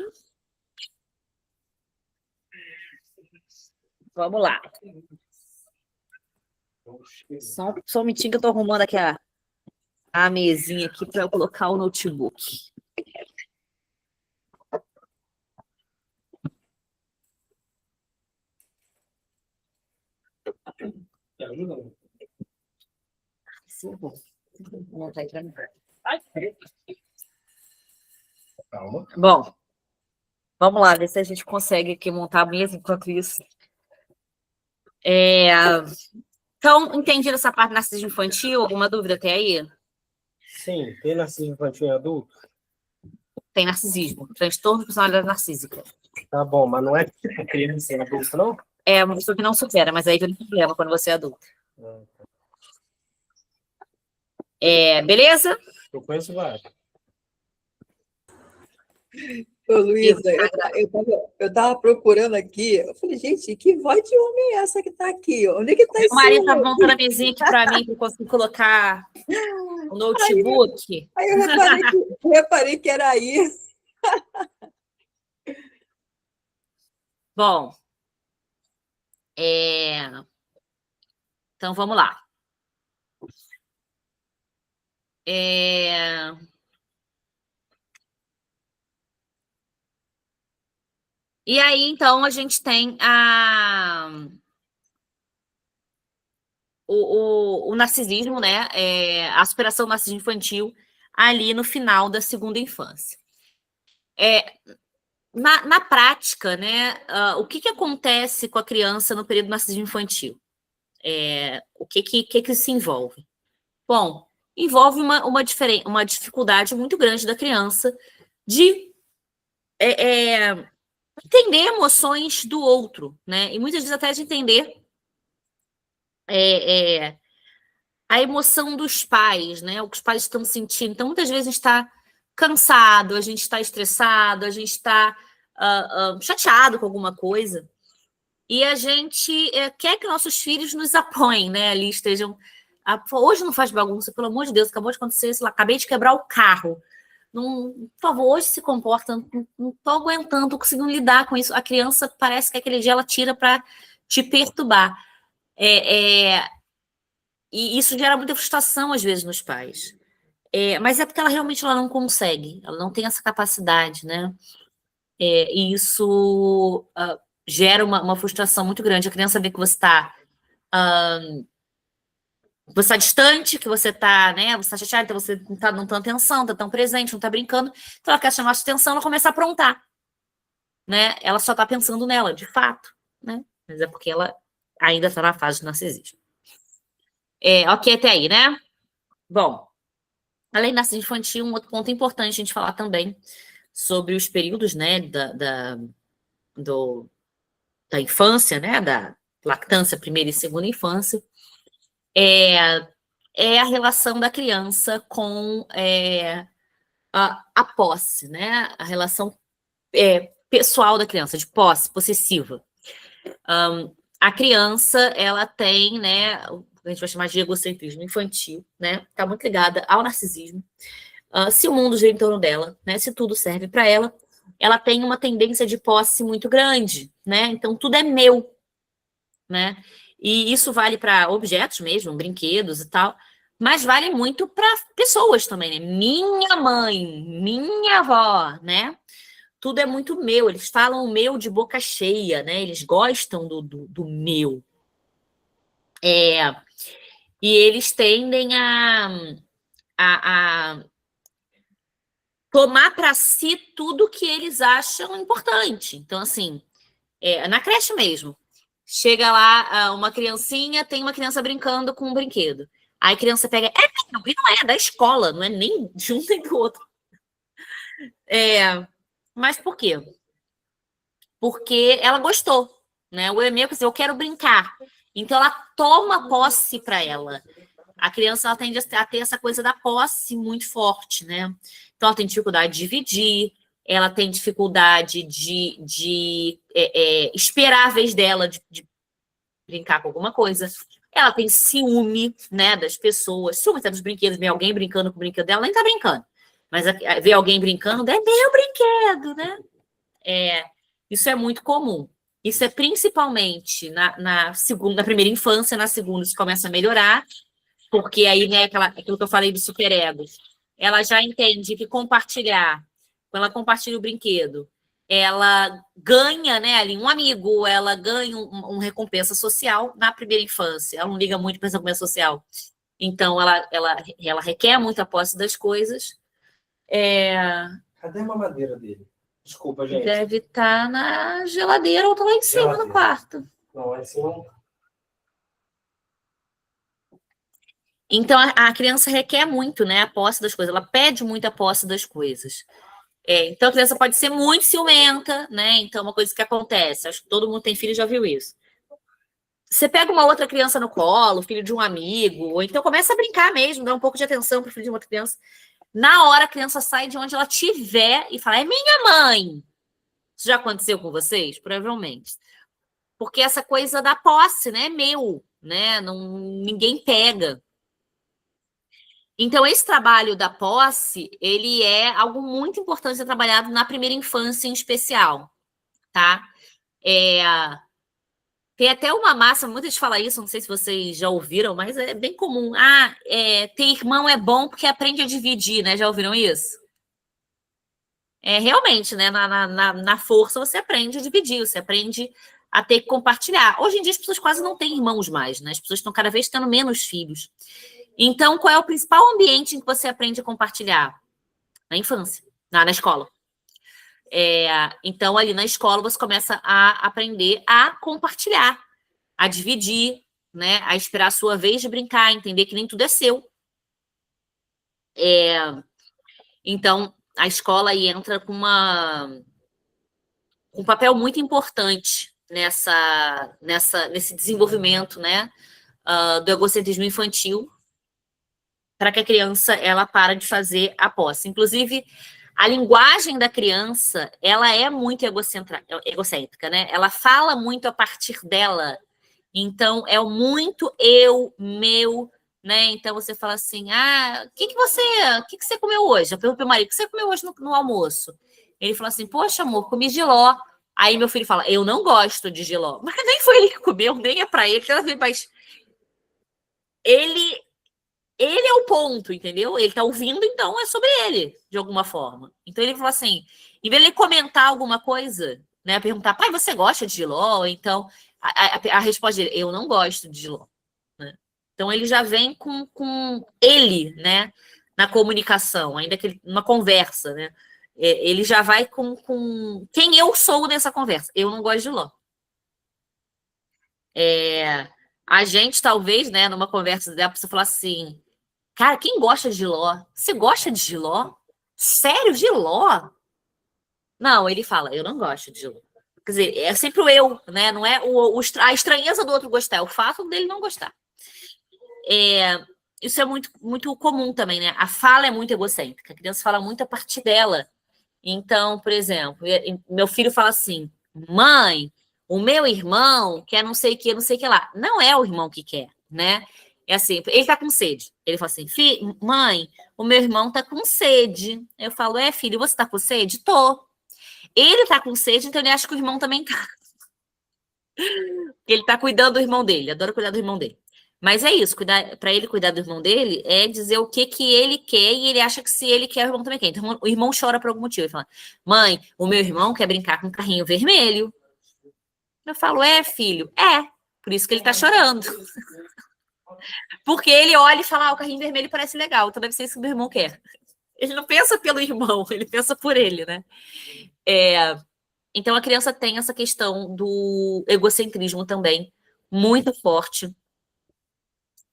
Vamos lá. Só um minutinho que eu tô arrumando aqui a mesinha aqui para eu colocar o notebook. Sim, bom. Não tá entrando. Calma. Bom, vamos lá, ver se a gente consegue aqui montar a mesa enquanto isso. Então, entendido essa parte do narcisismo infantil? Alguma dúvida até aí? Sim, tem narcisismo infantil em adulto? Tem narcisismo, transtorno de personalidade narcísica. Tá bom, mas não é tipo criança em adulto, não? É uma pessoa que não supera, mas aí vem o problema quando você é adulto. Beleza? Eu conheço vários. Ô, Luísa, eu tava procurando aqui. Eu falei, gente, que voz de homem é essa que tá aqui? Onde é que tá esse O marido tá homem? montando a mesinha aqui para mim, para eu conseguir colocar o notebook. Aí eu reparei que era aí. Bom, então vamos lá. E aí, então, a gente tem o narcisismo, né? A superação do narcisismo infantil ali no final da segunda infância. Na prática, né? O que acontece com a criança no período do narcisismo infantil? O que se envolve? Bom, envolve uma dificuldade muito grande da criança de entender emoções do outro, né? E muitas vezes até de entender a emoção dos pais, né? O que os pais estão sentindo. Então, muitas vezes a gente está cansado, a gente está estressado, a gente está chateado com alguma coisa. E a gente quer que nossos filhos nos apoiem, né? Ali estejam. Hoje não faz bagunça, pelo amor de Deus, acabou de acontecer isso lá, acabei de quebrar o carro. Não, por favor, hoje se comporta, não estou aguentando, não estou conseguindo lidar com isso. A criança parece que aquele dia ela tira para te perturbar. E isso gera muita frustração, às vezes, nos pais. Mas é porque ela realmente não consegue, ela não tem essa capacidade, né? E isso gera uma frustração muito grande. A criança vê que você está distante, que você está, né? Você está chateado, então você não está dando tanta atenção, não está tão presente, não está brincando. Então ela quer chamar a sua atenção, ela começa a aprontar, né? Ela só está pensando nela, de fato, né? Mas é porque ela ainda está na fase de narcisismo. Ok até aí, né? Bom, além do narcisismo infantil, um outro ponto importante a gente falar também sobre os períodos, né, da infância, né, da lactância, primeira e segunda infância, é a relação da criança com a posse, né, a relação pessoal da criança, de posse, possessiva. A criança, ela tem, né, a gente vai chamar de egocentrismo infantil, né, está muito ligada ao narcisismo. Se o mundo gira em torno dela, né, se tudo serve para ela tem uma tendência de posse muito grande, né, então tudo é meu, né, e isso vale para objetos mesmo, brinquedos e tal, mas vale muito para pessoas também, né, minha mãe, minha avó, né, tudo é muito meu, eles falam o meu de boca cheia, né, eles gostam do meu. E eles tendem a tomar para si tudo que eles acham importante. Então, assim, na creche mesmo, chega lá uma criancinha, tem uma criança brincando com um brinquedo. Aí a criança pega, e não é da escola, não é nem de um nem do outro. Mas por quê? Porque ela gostou, né? O meu, eu quero brincar. Então, ela toma posse para ela. A criança ela tende a ter essa coisa da posse muito forte, né? Então, ela tem dificuldade de dividir, ela tem dificuldade de esperar a vez dela de brincar com alguma coisa. Ela tem ciúme, né, das pessoas, ciúme até dos brinquedos, vem alguém brincando com o brinquedo dela, nem tá brincando. Mas ver alguém brincando, é meu brinquedo, né? Isso é muito comum. Isso é principalmente na primeira infância, na segunda isso começa a melhorar, porque aí, né, aquilo que eu falei do superego, ela já entende que compartilhar, quando ela compartilha o brinquedo, ela ganha, né, ali um amigo, ela ganha uma recompensa social na primeira infância. Ela não liga muito para essa recompensa social. Então, ela requer muito a posse das coisas. Cadê a mamadeira dele? Desculpa, gente. Deve estar na geladeira ou tá lá em cima no Geladeira. quarto. Não, lá em cima não. Então, a criança requer muito, né, a posse das coisas. Ela pede muito a posse das coisas. Então, a criança pode ser muito ciumenta, né? Então, uma coisa que acontece, acho que todo mundo tem filho e já viu isso. Você pega uma outra criança no colo, filho de um amigo, ou então começa a brincar mesmo, dá um pouco de atenção para o filho de uma outra criança. Na hora, a criança sai de onde ela estiver e fala, é minha mãe. Isso já aconteceu com vocês? Provavelmente. Porque essa coisa da posse, né? É meu, né? Não, ninguém pega. Então, esse trabalho da posse, ele é algo muito importante a ser trabalhado na primeira infância em especial, tá? Tem até uma máxima, muita gente fala isso, não sei se vocês já ouviram, mas é bem comum. Ter irmão é bom porque aprende a dividir, né? Já ouviram isso? Realmente, né? Na força você aprende a dividir, você aprende a ter que compartilhar. Hoje em dia as pessoas quase não têm irmãos mais, né? As pessoas estão cada vez tendo menos filhos. Então, qual é o principal ambiente em que você aprende a compartilhar? Na infância, na escola. Então, ali na escola, você começa a aprender a compartilhar, a dividir, né? A esperar a sua vez de brincar, entender que nem tudo é seu. Então, a escola aí entra com um papel muito importante nesse desenvolvimento, né? Do egocentrismo infantil, para que a criança ela para de fazer a posse. Inclusive, a linguagem da criança ela é muito egocêntrica, né? Ela fala muito a partir dela. Então, é muito eu, meu, né? Então, você fala assim, o que você comeu hoje? Eu pergunto para o marido, o que você comeu hoje no almoço? Ele fala assim, poxa, amor, comi jiló. Aí meu filho fala, eu não gosto de jiló. Mas nem foi ele que comeu, nem é para ele. Mas ele é o ponto, entendeu? Ele tá ouvindo, então é sobre ele, de alguma forma. Então ele fala assim, em vez de ele comentar alguma coisa, né? Perguntar, pai, você gosta de jiló? Então, a resposta dele, eu não gosto de jiló. Né? Então ele já vem com ele, né? Na comunicação, ainda que uma conversa, né? Ele já vai com quem eu sou nessa conversa. Eu não gosto de jiló. A gente, talvez, né, numa conversa dela, você falar assim, cara, quem gosta de jiló? Você gosta de jiló? Sério, jiló? Não, ele fala, eu não gosto de jiló. Quer dizer, é sempre o eu, né? Não é a estranheza do outro gostar, é o fato dele não gostar. Isso é muito, muito comum também, né? A fala é muito egocêntrica, a criança fala muito a partir dela. Então, por exemplo, meu filho fala assim, mãe, o meu irmão quer não sei o que lá. Não é o irmão que quer, né? É assim, ele tá com sede. Ele fala assim, mãe, o meu irmão tá com sede. Eu falo, filho, você tá com sede? Tô. Ele tá com sede, então ele acha que o irmão também tá. Ele tá cuidando do irmão dele, adora cuidar do irmão dele. Mas é isso, para ele cuidar do irmão dele é dizer o que ele quer e ele acha que se ele quer, o irmão também quer. Então o irmão chora por algum motivo. Ele fala, mãe, o meu irmão quer brincar com um carrinho vermelho. Eu falo, filho, por isso que ele tá chorando. Porque ele olha e fala, o carrinho vermelho parece legal, então deve ser isso que o meu irmão quer. Ele não pensa pelo irmão, ele pensa por ele, né? Então a criança tem essa questão do egocentrismo também, muito forte,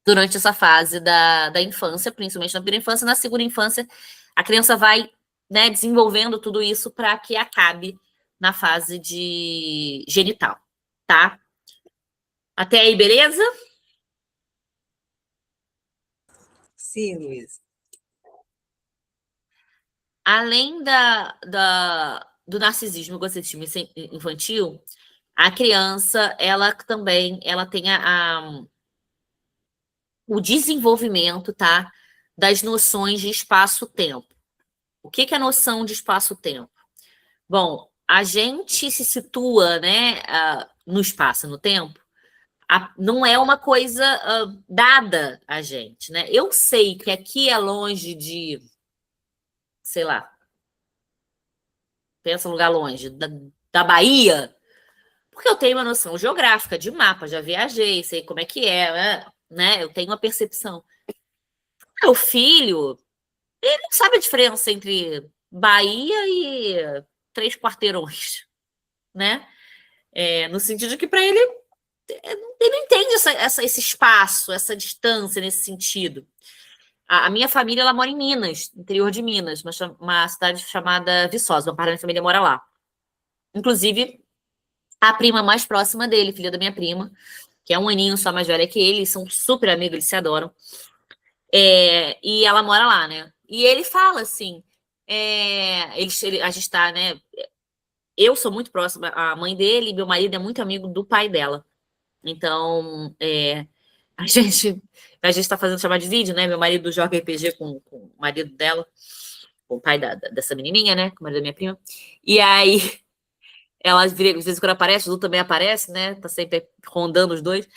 durante essa fase da infância, principalmente na primeira infância. Na segunda infância, a criança vai, né, desenvolvendo tudo isso para que acabe na fase de genital, tá? Até aí, beleza? Sim, Luísa. Além do narcisismo e egocentrismo infantil, a criança, ela também tem o desenvolvimento, tá? Das noções de espaço-tempo. O que que é a noção de espaço-tempo? Bom, a gente se situa, né, no espaço, no tempo, não é uma coisa dada a gente, né? Eu sei que aqui é longe de, sei lá, pensa um lugar longe, da Bahia, porque eu tenho uma noção geográfica de mapa, já viajei, sei como é que é, né? Eu tenho uma percepção. Meu filho, ele não sabe a diferença entre Bahia e 3 quarteirões, né? No sentido de que para ele não entende esse espaço, essa distância nesse sentido. A minha família, ela mora em Minas, interior de Minas, uma cidade chamada Viçosa, uma parte da minha família mora lá. Inclusive, a prima mais próxima dele, filha da minha prima, que é um aninho só mais velha que ele, eles são super amigos, eles se adoram. E ela mora lá, né? E ele fala assim, a gente tá, né? Eu sou muito próxima à mãe dele, e meu marido é muito amigo do pai dela. Então, a gente tá fazendo chamada de vídeo, né? Meu marido joga RPG com o marido dela, com o pai dessa menininha, né? Com o marido da minha prima. E aí, ela, às vezes, quando aparece, o Lu também aparece, né? Tá sempre rondando os dois.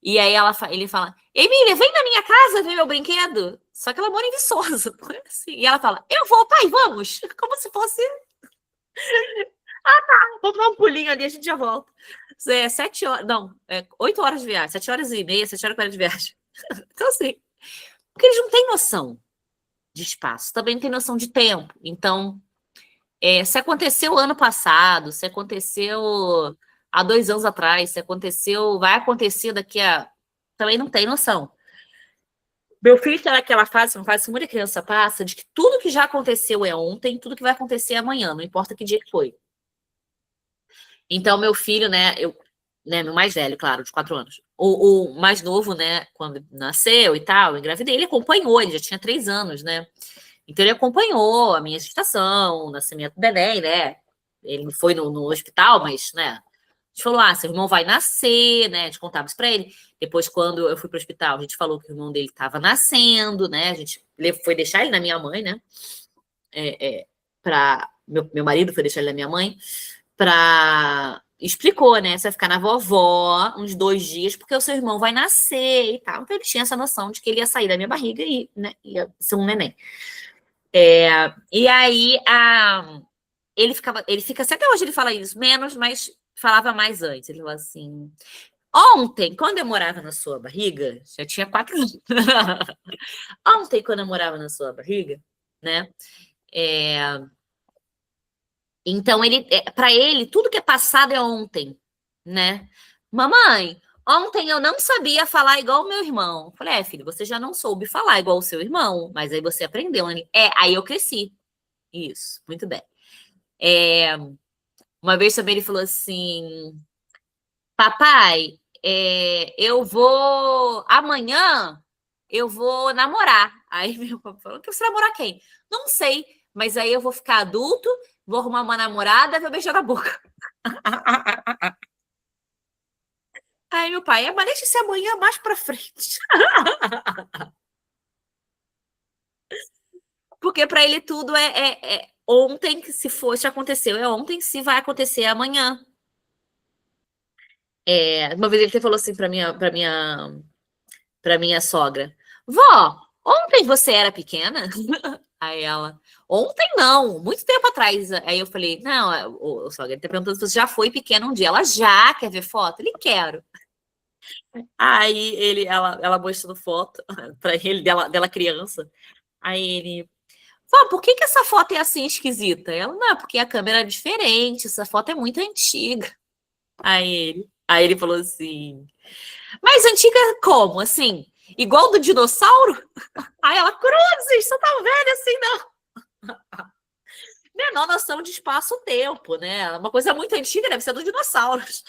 E aí ele fala, Emília, vem na minha casa ver meu brinquedo. Só que ela mora em Viçosa, não é assim. E ela fala, eu vou, pai, vamos. Como se fosse... Vamos dar um pulinho ali, a gente já volta. 7 horas, não, 8 horas de viagem, 7 horas e meia, 7 horas e 40 de viagem. Então, assim, porque eles não têm noção de espaço, também não têm noção de tempo. Então, se aconteceu ano passado, se aconteceu há 2 anos atrás, se aconteceu, vai acontecer daqui a... Também não tem noção. Meu filho está naquela fase, uma fase que muita criança passa, de que tudo que já aconteceu é ontem, tudo que vai acontecer é amanhã, não importa que dia que foi. Então, meu filho, né, meu mais velho, claro, de 4 anos. O mais novo, né, quando nasceu e tal, eu engravidei, ele acompanhou, ele já tinha 3 anos, né? Então, ele acompanhou a minha gestação, o nascimento do neném, né? Ele foi no hospital, mas, né? A gente falou, seu irmão vai nascer, né? A gente contava isso pra ele. Depois, quando eu fui pro hospital, a gente falou que o irmão dele estava nascendo, né? A gente foi deixar ele na minha mãe, né? Meu marido foi deixar ele na minha mãe, explicou, né? Você vai ficar na vovó uns 2 dias, porque o seu irmão vai nascer e tal. Então, ele tinha essa noção de que ele ia sair da minha barriga e, né, ia ser um neném. E aí, ele fica, até hoje ele fala isso, menos, mas falava mais antes. Ele falou assim, ontem, quando eu morava na sua barriga, já tinha 4 anos. Ontem, quando eu morava na sua barriga, né? Então, para ele, tudo que é passado é ontem, né? Mamãe, ontem eu não sabia falar igual o meu irmão. Eu falei, filho, você já não soube falar igual o seu irmão, mas aí você aprendeu, né? Aí eu cresci. Isso, muito bem. Uma vez também ele falou assim, papai, amanhã eu vou namorar. Aí meu papai falou, que você namorar quem? Não sei, mas aí eu vou ficar adulto, vou arrumar uma namorada e vou beijar na boca. Aí meu pai, mas deixa esse amanhã mais pra frente. Porque para ele tudo é ontem, que se aconteceu, é ontem, se vai acontecer amanhã. Uma vez ele falou assim para minha sogra, vó, ontem você era pequena? Aí ela, ontem não, muito tempo atrás. Aí eu falei, não, o sogra, ele tá perguntando se você já foi pequena um dia. Ela já quer ver foto? Ele quero. Aí ela mostrando foto para ele dela criança. Aí ele, vó, por que essa foto é assim esquisita? Ela, não, porque a câmera é diferente, essa foto é muito antiga. Aí ele falou assim, mas antiga como? Assim, igual do dinossauro? Aí ela, cruzes, você tá velha assim, não. Menor noção de espaço-tempo, né? Uma coisa muito antiga, deve ser dos dinossauros.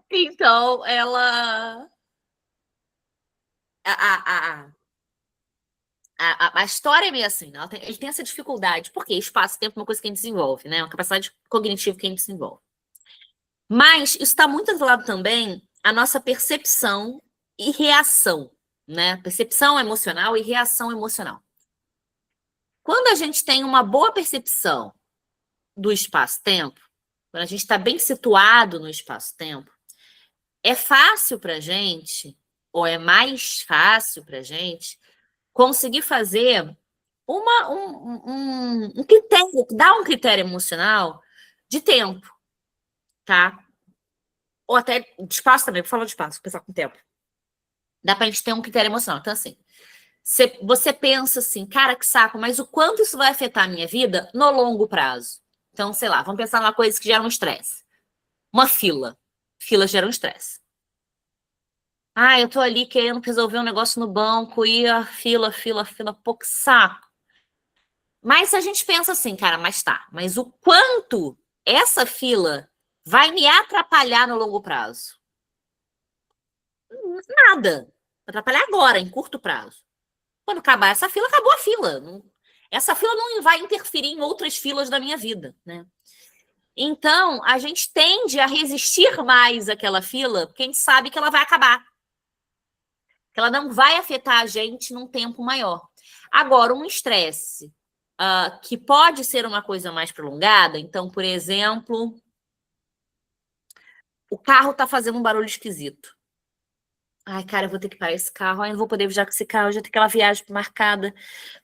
Então, ela... A história é meio assim, né? Ele tem essa dificuldade, porque espaço-tempo é uma coisa que a gente desenvolve, né? Uma capacidade cognitiva que a gente desenvolve. Mas isso está muito atrelado também à nossa percepção e reação, né? Percepção emocional e reação emocional. Quando a gente tem uma boa percepção do espaço-tempo, quando a gente está bem situado no espaço-tempo, é fácil para a gente, ou é mais fácil para a gente, conseguir fazer um critério, dar um critério emocional de tempo, tá? Ou até de espaço também, vou falar de espaço, pensar com tempo. Dá pra gente ter um critério emocional. Então, assim, você pensa assim, cara, que saco, mas o quanto isso vai afetar a minha vida no longo prazo? Então, sei lá, vamos pensar numa coisa que gera um estresse. Uma fila. Fila gera um estresse. Ah, eu tô ali querendo resolver um negócio no banco e a fila, pô, que saco. Mas a gente pensa assim, cara, mas o quanto essa fila vai me atrapalhar no longo prazo? Nada. Vai atrapalhar agora, em curto prazo. Quando acabar essa fila, acabou a fila. Essa fila não vai interferir em outras filas da minha vida, né? Então, a gente tende a resistir mais àquela fila, porque a gente sabe que ela vai acabar. Que ela não vai afetar a gente num tempo maior. Agora, um estresse que pode ser uma coisa mais prolongada, então, por exemplo, o carro está fazendo um barulho esquisito. Ai, cara, eu vou ter que parar esse carro. Ai, eu não vou poder viajar com esse carro. Eu já tenho aquela viagem marcada.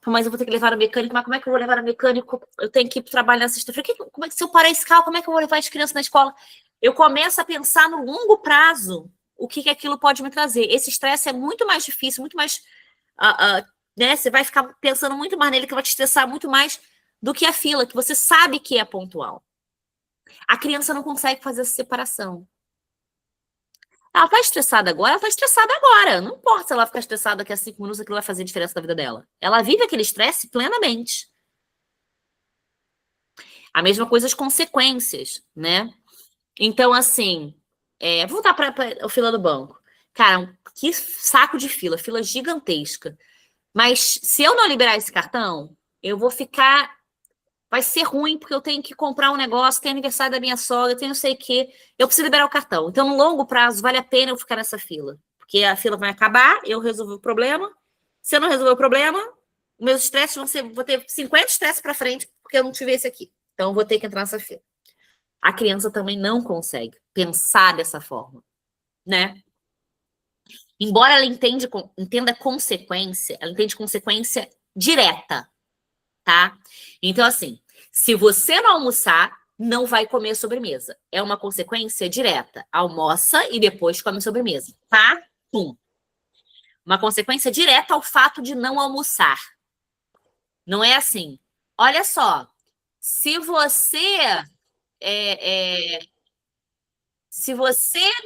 Mas eu vou ter que levar no mecânico. Mas como é que eu vou levar no mecânico? Eu tenho que ir para o trabalho na sexta-feira. Como é que se eu parar esse carro, como é que eu vou levar as crianças na escola? Eu começo a pensar no longo prazo o que aquilo pode me trazer. Esse estresse é muito mais difícil, muito mais... né? Você vai ficar pensando muito mais nele, que vai te estressar muito mais do que a fila, que você sabe que é pontual. A criança não consegue fazer essa separação. Ela tá estressada agora, ela tá estressada agora. Não importa se ela ficar estressada daqui a 5 minutos, aquilo vai fazer diferença na vida dela. Ela vive aquele estresse plenamente. A mesma coisa as consequências, né? Então, assim, vou voltar para a fila do banco. Cara, que saco de fila gigantesca. Mas se eu não liberar esse cartão, eu vou ficar... Vai ser ruim, porque eu tenho que comprar um negócio, tem aniversário da minha sogra, tem não sei o quê. Eu preciso liberar o cartão. Então, no longo prazo, vale a pena eu ficar nessa fila. Porque a fila vai acabar, eu resolvi o problema. Se eu não resolver o problema, meus estresses vão ser... Vou ter 50 estresses para frente, porque eu não tive esse aqui. Então, eu vou ter que entrar nessa fila. A criança também não consegue pensar dessa forma, né? Embora ela entenda consequência, ela entende consequência direta, tá? Então, assim, se você não almoçar, não vai comer sobremesa. É uma consequência direta. Almoça e depois come sobremesa, tá? Pum. Uma consequência direta ao fato de não almoçar. Não é assim. Olha só, se você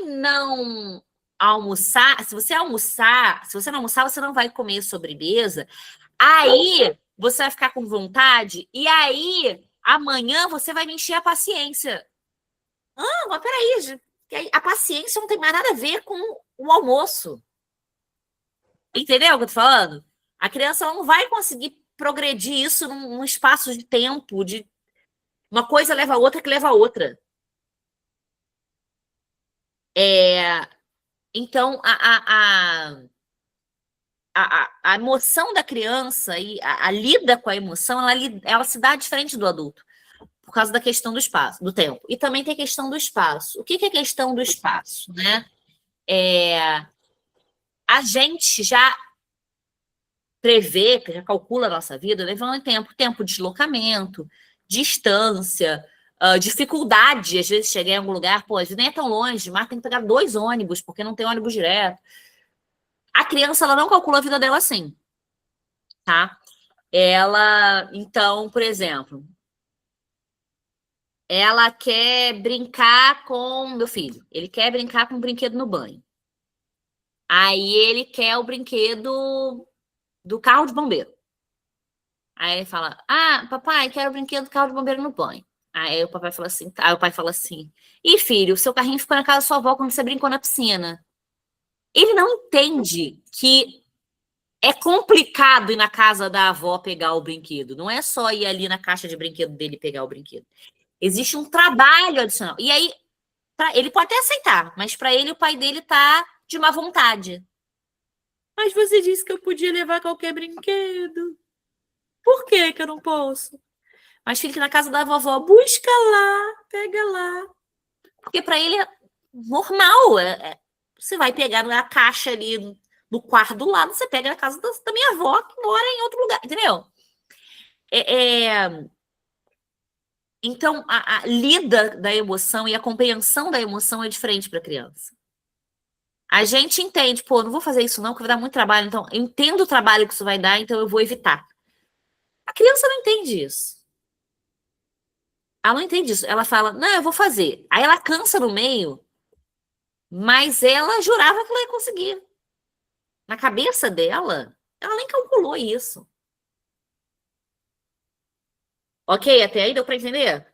não almoçar, se você não almoçar, você não vai comer sobremesa. Aí você vai ficar com vontade e aí amanhã você vai me encher a paciência. Mas peraí, a paciência não tem mais nada a ver com o almoço. Entendeu o que eu tô falando? A criança não vai conseguir progredir isso num espaço de tempo, de uma coisa leva a outra que leva a outra. Então, a emoção da criança e a lida com a emoção, ela se dá diferente do adulto, por causa da questão do espaço, do tempo. E também tem a questão do espaço. O que é a questão do espaço, né? A gente já prevê, já calcula a nossa vida, levando em tempo de deslocamento, distância, dificuldade, às vezes chegar em algum lugar, pô, às vezes nem é tão longe, mas tem que pegar 2 ônibus, porque não tem ônibus direto. A criança, ela não calcula a vida dela assim, tá? Então, por exemplo, ela quer brincar com meu filho. Ele quer brincar com um brinquedo no banho. Aí ele quer o brinquedo do carro de bombeiro. Aí ele fala, papai, quero o brinquedo do carro de bombeiro no banho. Aí o papai fala assim, aí o pai fala assim, filho, o seu carrinho ficou na casa da sua avó quando você brincou na piscina. Ele não entende que é complicado ir na casa da avó pegar o brinquedo. Não é só ir ali na caixa de brinquedo dele e pegar o brinquedo. Existe um trabalho adicional. E aí, ele pode até aceitar, mas para ele, o pai dele tá de má vontade. Mas você disse que eu podia levar qualquer brinquedo. Por que que eu não posso? Mas fica na casa da vovó, busca lá, pega lá. Porque para ele é normal. Você vai pegar na caixa ali no quarto do lado, você pega na casa da minha avó, que mora em outro lugar, entendeu? Então, a lida da emoção e a compreensão da emoção é diferente para a criança. A gente entende, pô, não vou fazer isso não, porque vai dar muito trabalho, então eu entendo o trabalho que isso vai dar, então eu vou evitar. A criança não entende isso. Ela não entende isso. Ela fala, não, eu vou fazer. Aí ela cansa no meio, mas ela jurava que ela ia conseguir. Na cabeça dela, ela nem calculou isso. Ok, até aí deu para entender?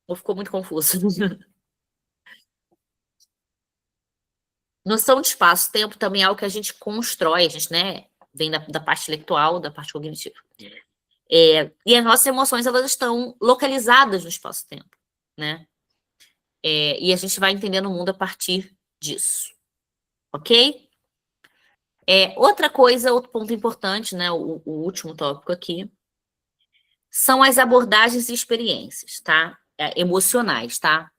Ou ficou muito confuso? Noção de espaço-tempo também é algo que a gente constrói, a gente, né, vem da parte intelectual, da parte cognitiva. E as nossas emoções, elas estão localizadas no espaço-tempo, né? E a gente vai entendendo o mundo a partir disso, ok? Outra coisa, outro ponto importante, né, o último tópico aqui, são as abordagens e experiências, tá? Emocionais, tá?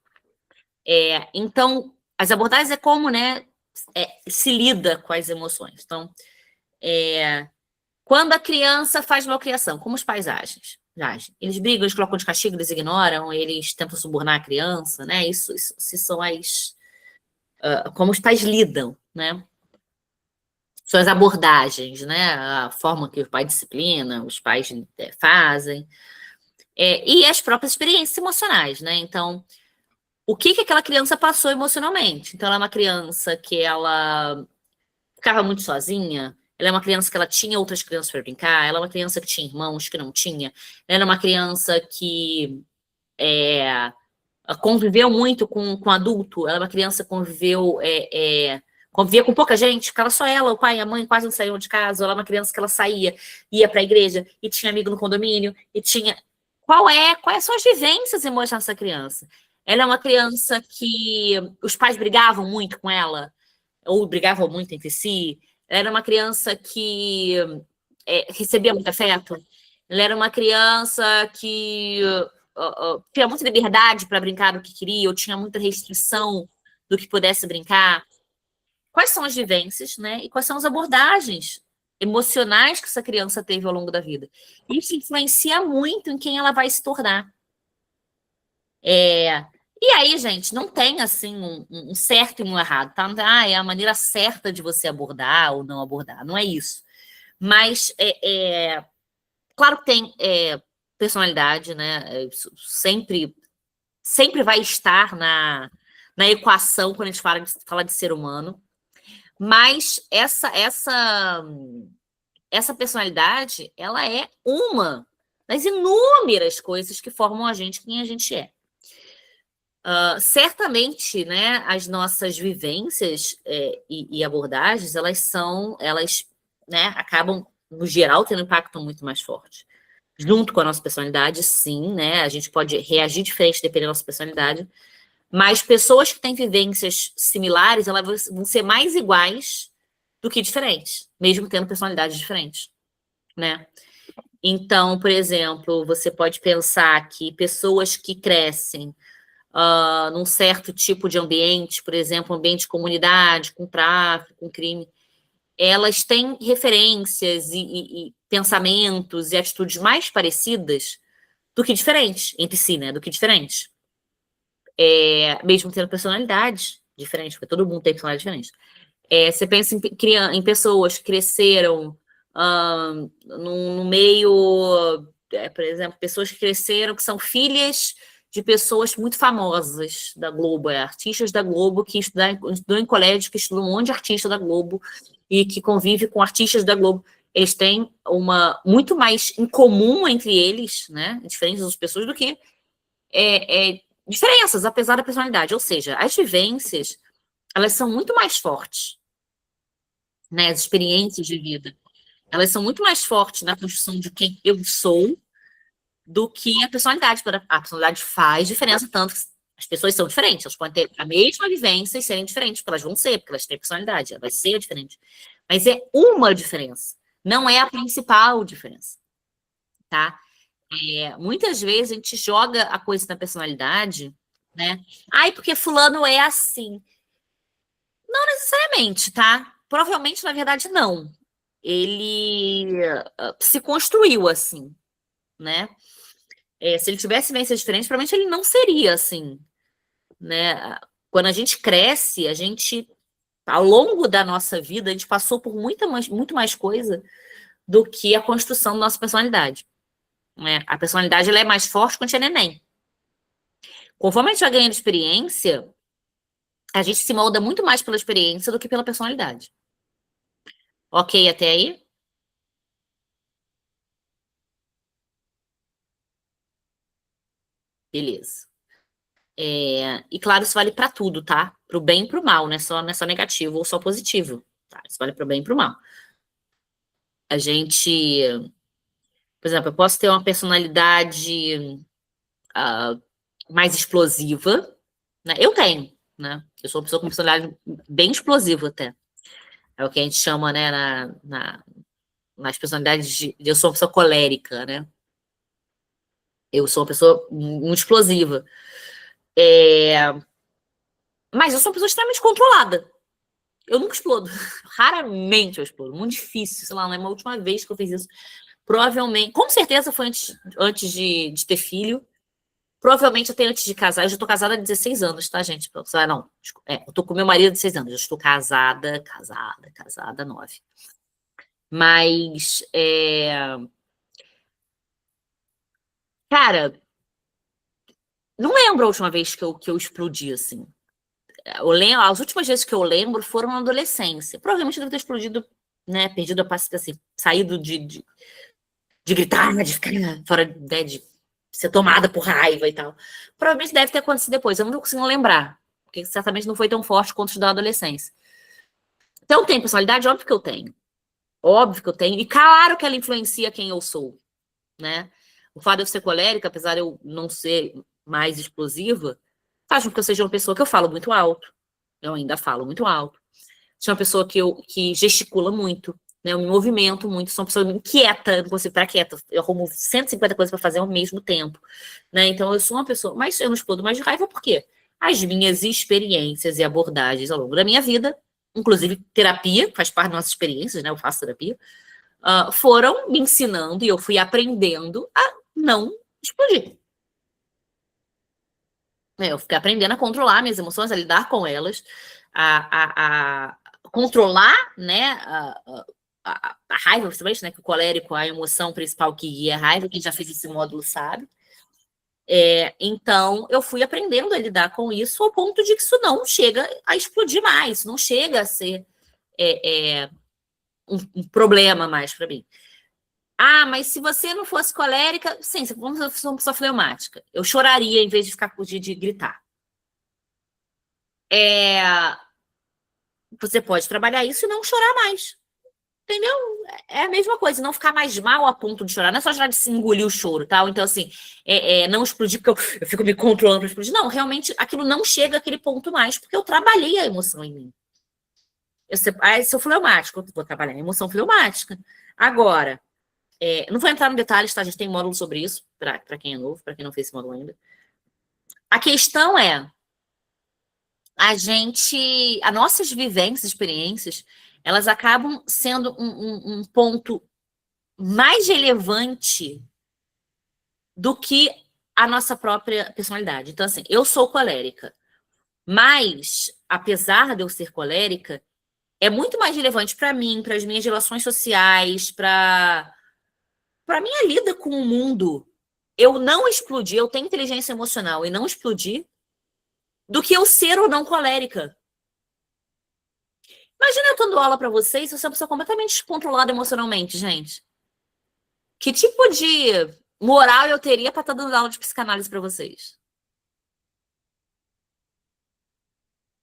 Então, as abordagens é como, né, se lida com as emoções. Então, quando a criança faz malcriação, como os pais agem? Eles brigam, eles colocam de castigo, eles ignoram, eles tentam subornar a criança, né? Isso são como os pais lidam, né? São as abordagens, né? A forma que o pai disciplina, os pais fazem. E as próprias experiências emocionais, né? Então, o que aquela criança passou emocionalmente? Então, ela é uma criança que ela ficava muito sozinha, ela é uma criança que ela tinha outras crianças para brincar, ela é uma criança que tinha irmãos que não tinha, ela é uma criança que conviveu muito com adulto, ela é uma criança que convivia com pouca gente, ficava só ela, o pai e a mãe quase não saíam de casa, ela é uma criança que ela saía, ia para a igreja e tinha amigo no condomínio, e tinha... Quais são as vivências emocionais dessa criança? Ela é uma criança que os pais brigavam muito com ela, ou brigavam muito entre si. Ela era uma criança que recebia muito afeto. Ela era uma criança que tinha muita liberdade para brincar do que queria, ou tinha muita restrição do que pudesse brincar. Quais são as vivências, né? E quais são as abordagens emocionais que essa criança teve ao longo da vida? Isso influencia muito em quem ela vai se tornar. E aí, gente, não tem, assim, um certo e um errado, tá? Não tem, é a maneira certa de você abordar ou não abordar, não é isso. Mas, claro que tem personalidade, né? Isso sempre vai estar na equação quando a gente fala de ser humano, mas essa personalidade, ela é uma das inúmeras coisas que formam a gente quem a gente é. Certamente, né, as nossas vivências e abordagens, elas né, acabam, no geral, tendo um impacto muito mais forte. Junto com a nossa personalidade, sim, né, a gente pode reagir diferente dependendo da nossa personalidade, mas pessoas que têm vivências similares, elas vão ser mais iguais do que diferentes, mesmo tendo personalidades diferentes, né? Então, por exemplo, você pode pensar que pessoas que crescem num certo tipo de ambiente, por exemplo, ambiente de comunidade, com tráfico, com crime, elas têm referências e pensamentos e atitudes mais parecidas do que diferentes entre si, né? Do que diferentes. Mesmo tendo personalidades diferentes, porque todo mundo tem personalidade diferente. Você pensa em pessoas que cresceram no meio, por exemplo, pessoas que cresceram, que são filhas de pessoas muito famosas da Globo, artistas da Globo, que estudou em colégio, que estudou um monte de artista da Globo e que convive com artistas da Globo. Eles têm muito mais em comum entre eles, né, diferentes das pessoas, do que diferenças, apesar da personalidade. Ou seja, as vivências, elas são muito mais fortes, né, as experiências de vida. Elas são muito mais fortes na construção de quem eu sou do que a personalidade. A personalidade faz diferença, tanto que as pessoas são diferentes. Elas podem ter a mesma vivência e serem diferentes, porque elas vão ser, porque elas têm personalidade. Ela vai ser diferente. Mas é uma diferença. Não é a principal diferença. tá? Muitas vezes a gente joga a coisa na personalidade, né? Ai, porque fulano é assim. Não necessariamente, tá? Provavelmente, na verdade, não. Ele se construiu assim, né? Se ele tivesse vivências diferentes, provavelmente ele não seria assim, né? Quando a gente cresce, a gente, ao longo da nossa vida, a gente passou por muito mais coisa do que a construção da nossa personalidade, né? A personalidade ela é mais forte quando a gente é neném. Conforme a gente vai ganhando experiência, a gente se molda muito mais pela experiência do que pela personalidade. Ok, até aí? Beleza. E claro, isso vale para tudo, tá? Para o bem e para o mal, não é só negativo ou só positivo. Tá? Isso vale para o bem e para o mal. A gente, por exemplo, eu posso ter uma personalidade ah, mais explosiva, né? Eu tenho, né? Eu sou uma pessoa com personalidade bem explosiva até. É o que a gente chama, né, nas personalidades eu sou uma pessoa colérica, né? Eu sou uma pessoa muito explosiva. Mas eu sou uma pessoa extremamente controlada. Eu nunca explodo. Raramente eu explodo. Muito difícil. Sei lá, não é a última vez que eu fiz isso. Provavelmente, com certeza foi antes de ter filho. Provavelmente até antes de casar. Eu já tô casada há 16 anos, tá, gente? Não, eu tô com meu marido há 16 anos. Eu estou casada, 9. Mas, cara, não lembro a última vez que eu explodi, assim. As últimas vezes que eu lembro foram na adolescência. Provavelmente eu devo ter explodido, né? Perdido a paciência, assim, saído de gritar, de ficar fora, né, de ser tomada por raiva e tal. Provavelmente deve ter acontecido depois. Eu não consigo lembrar, porque certamente não foi tão forte quanto os da adolescência. Então, tem personalidade? Óbvio que eu tenho. Óbvio que eu tenho. E claro que ela influencia quem eu sou, né? O fato de eu ser colérica, apesar de eu não ser mais explosiva, faz com que eu seja uma pessoa que eu falo muito alto. Eu ainda falo muito alto. Sou uma pessoa que gesticula muito, né? Eu me movimento muito, sou uma pessoa inquieta, não consigo ficar quieta. Eu arrumo 150 coisas para fazer ao mesmo tempo, né? Então eu sou uma pessoa, mas eu não explodo mais de raiva por quê? As minhas experiências e abordagens ao longo da minha vida, inclusive terapia, faz parte das nossas experiências, né? Eu faço terapia, foram me ensinando e eu fui aprendendo a não explodir. Eu fiquei aprendendo a controlar minhas emoções, a lidar com elas, a controlar, né, a raiva, principalmente, né, que o colérico, a emoção principal que guia a raiva, quem já fez esse módulo sabe. Então, eu fui aprendendo a lidar com isso ao ponto de que isso não chega a explodir mais, não chega a ser um problema mais para mim. Ah, mas se você não fosse colérica, sim, se você fosse uma pessoa fleumática, eu choraria em vez de ficar de gritar. Você pode trabalhar isso e não chorar mais. Entendeu? É a mesma coisa, não ficar mais mal a ponto de chorar. Não é só chorar de se engolir o choro, tal. Então, assim, não explodir porque eu fico me controlando para explodir. Não, realmente, aquilo não chega àquele ponto mais, porque eu trabalhei a emoção em mim. Eu sou fleumática, eu vou trabalhar a emoção fleumática. Agora, não vou entrar no detalhes, tá? A gente tem módulo sobre isso, para quem é novo, para quem não fez esse módulo ainda. A questão é, as nossas vivências, experiências, elas acabam sendo um ponto mais relevante do que a nossa própria personalidade. Então, assim, eu sou colérica, mas, apesar de eu ser colérica, é muito mais relevante para mim, para as minhas relações sociais, para minha lida com o mundo. Eu não explodir, eu tenho inteligência emocional e não explodir, do que eu ser ou não colérica. Imagina eu dando aula para vocês, eu sou uma pessoa completamente descontrolada emocionalmente, gente. Que tipo de moral eu teria para estar dando aula de psicanálise para vocês?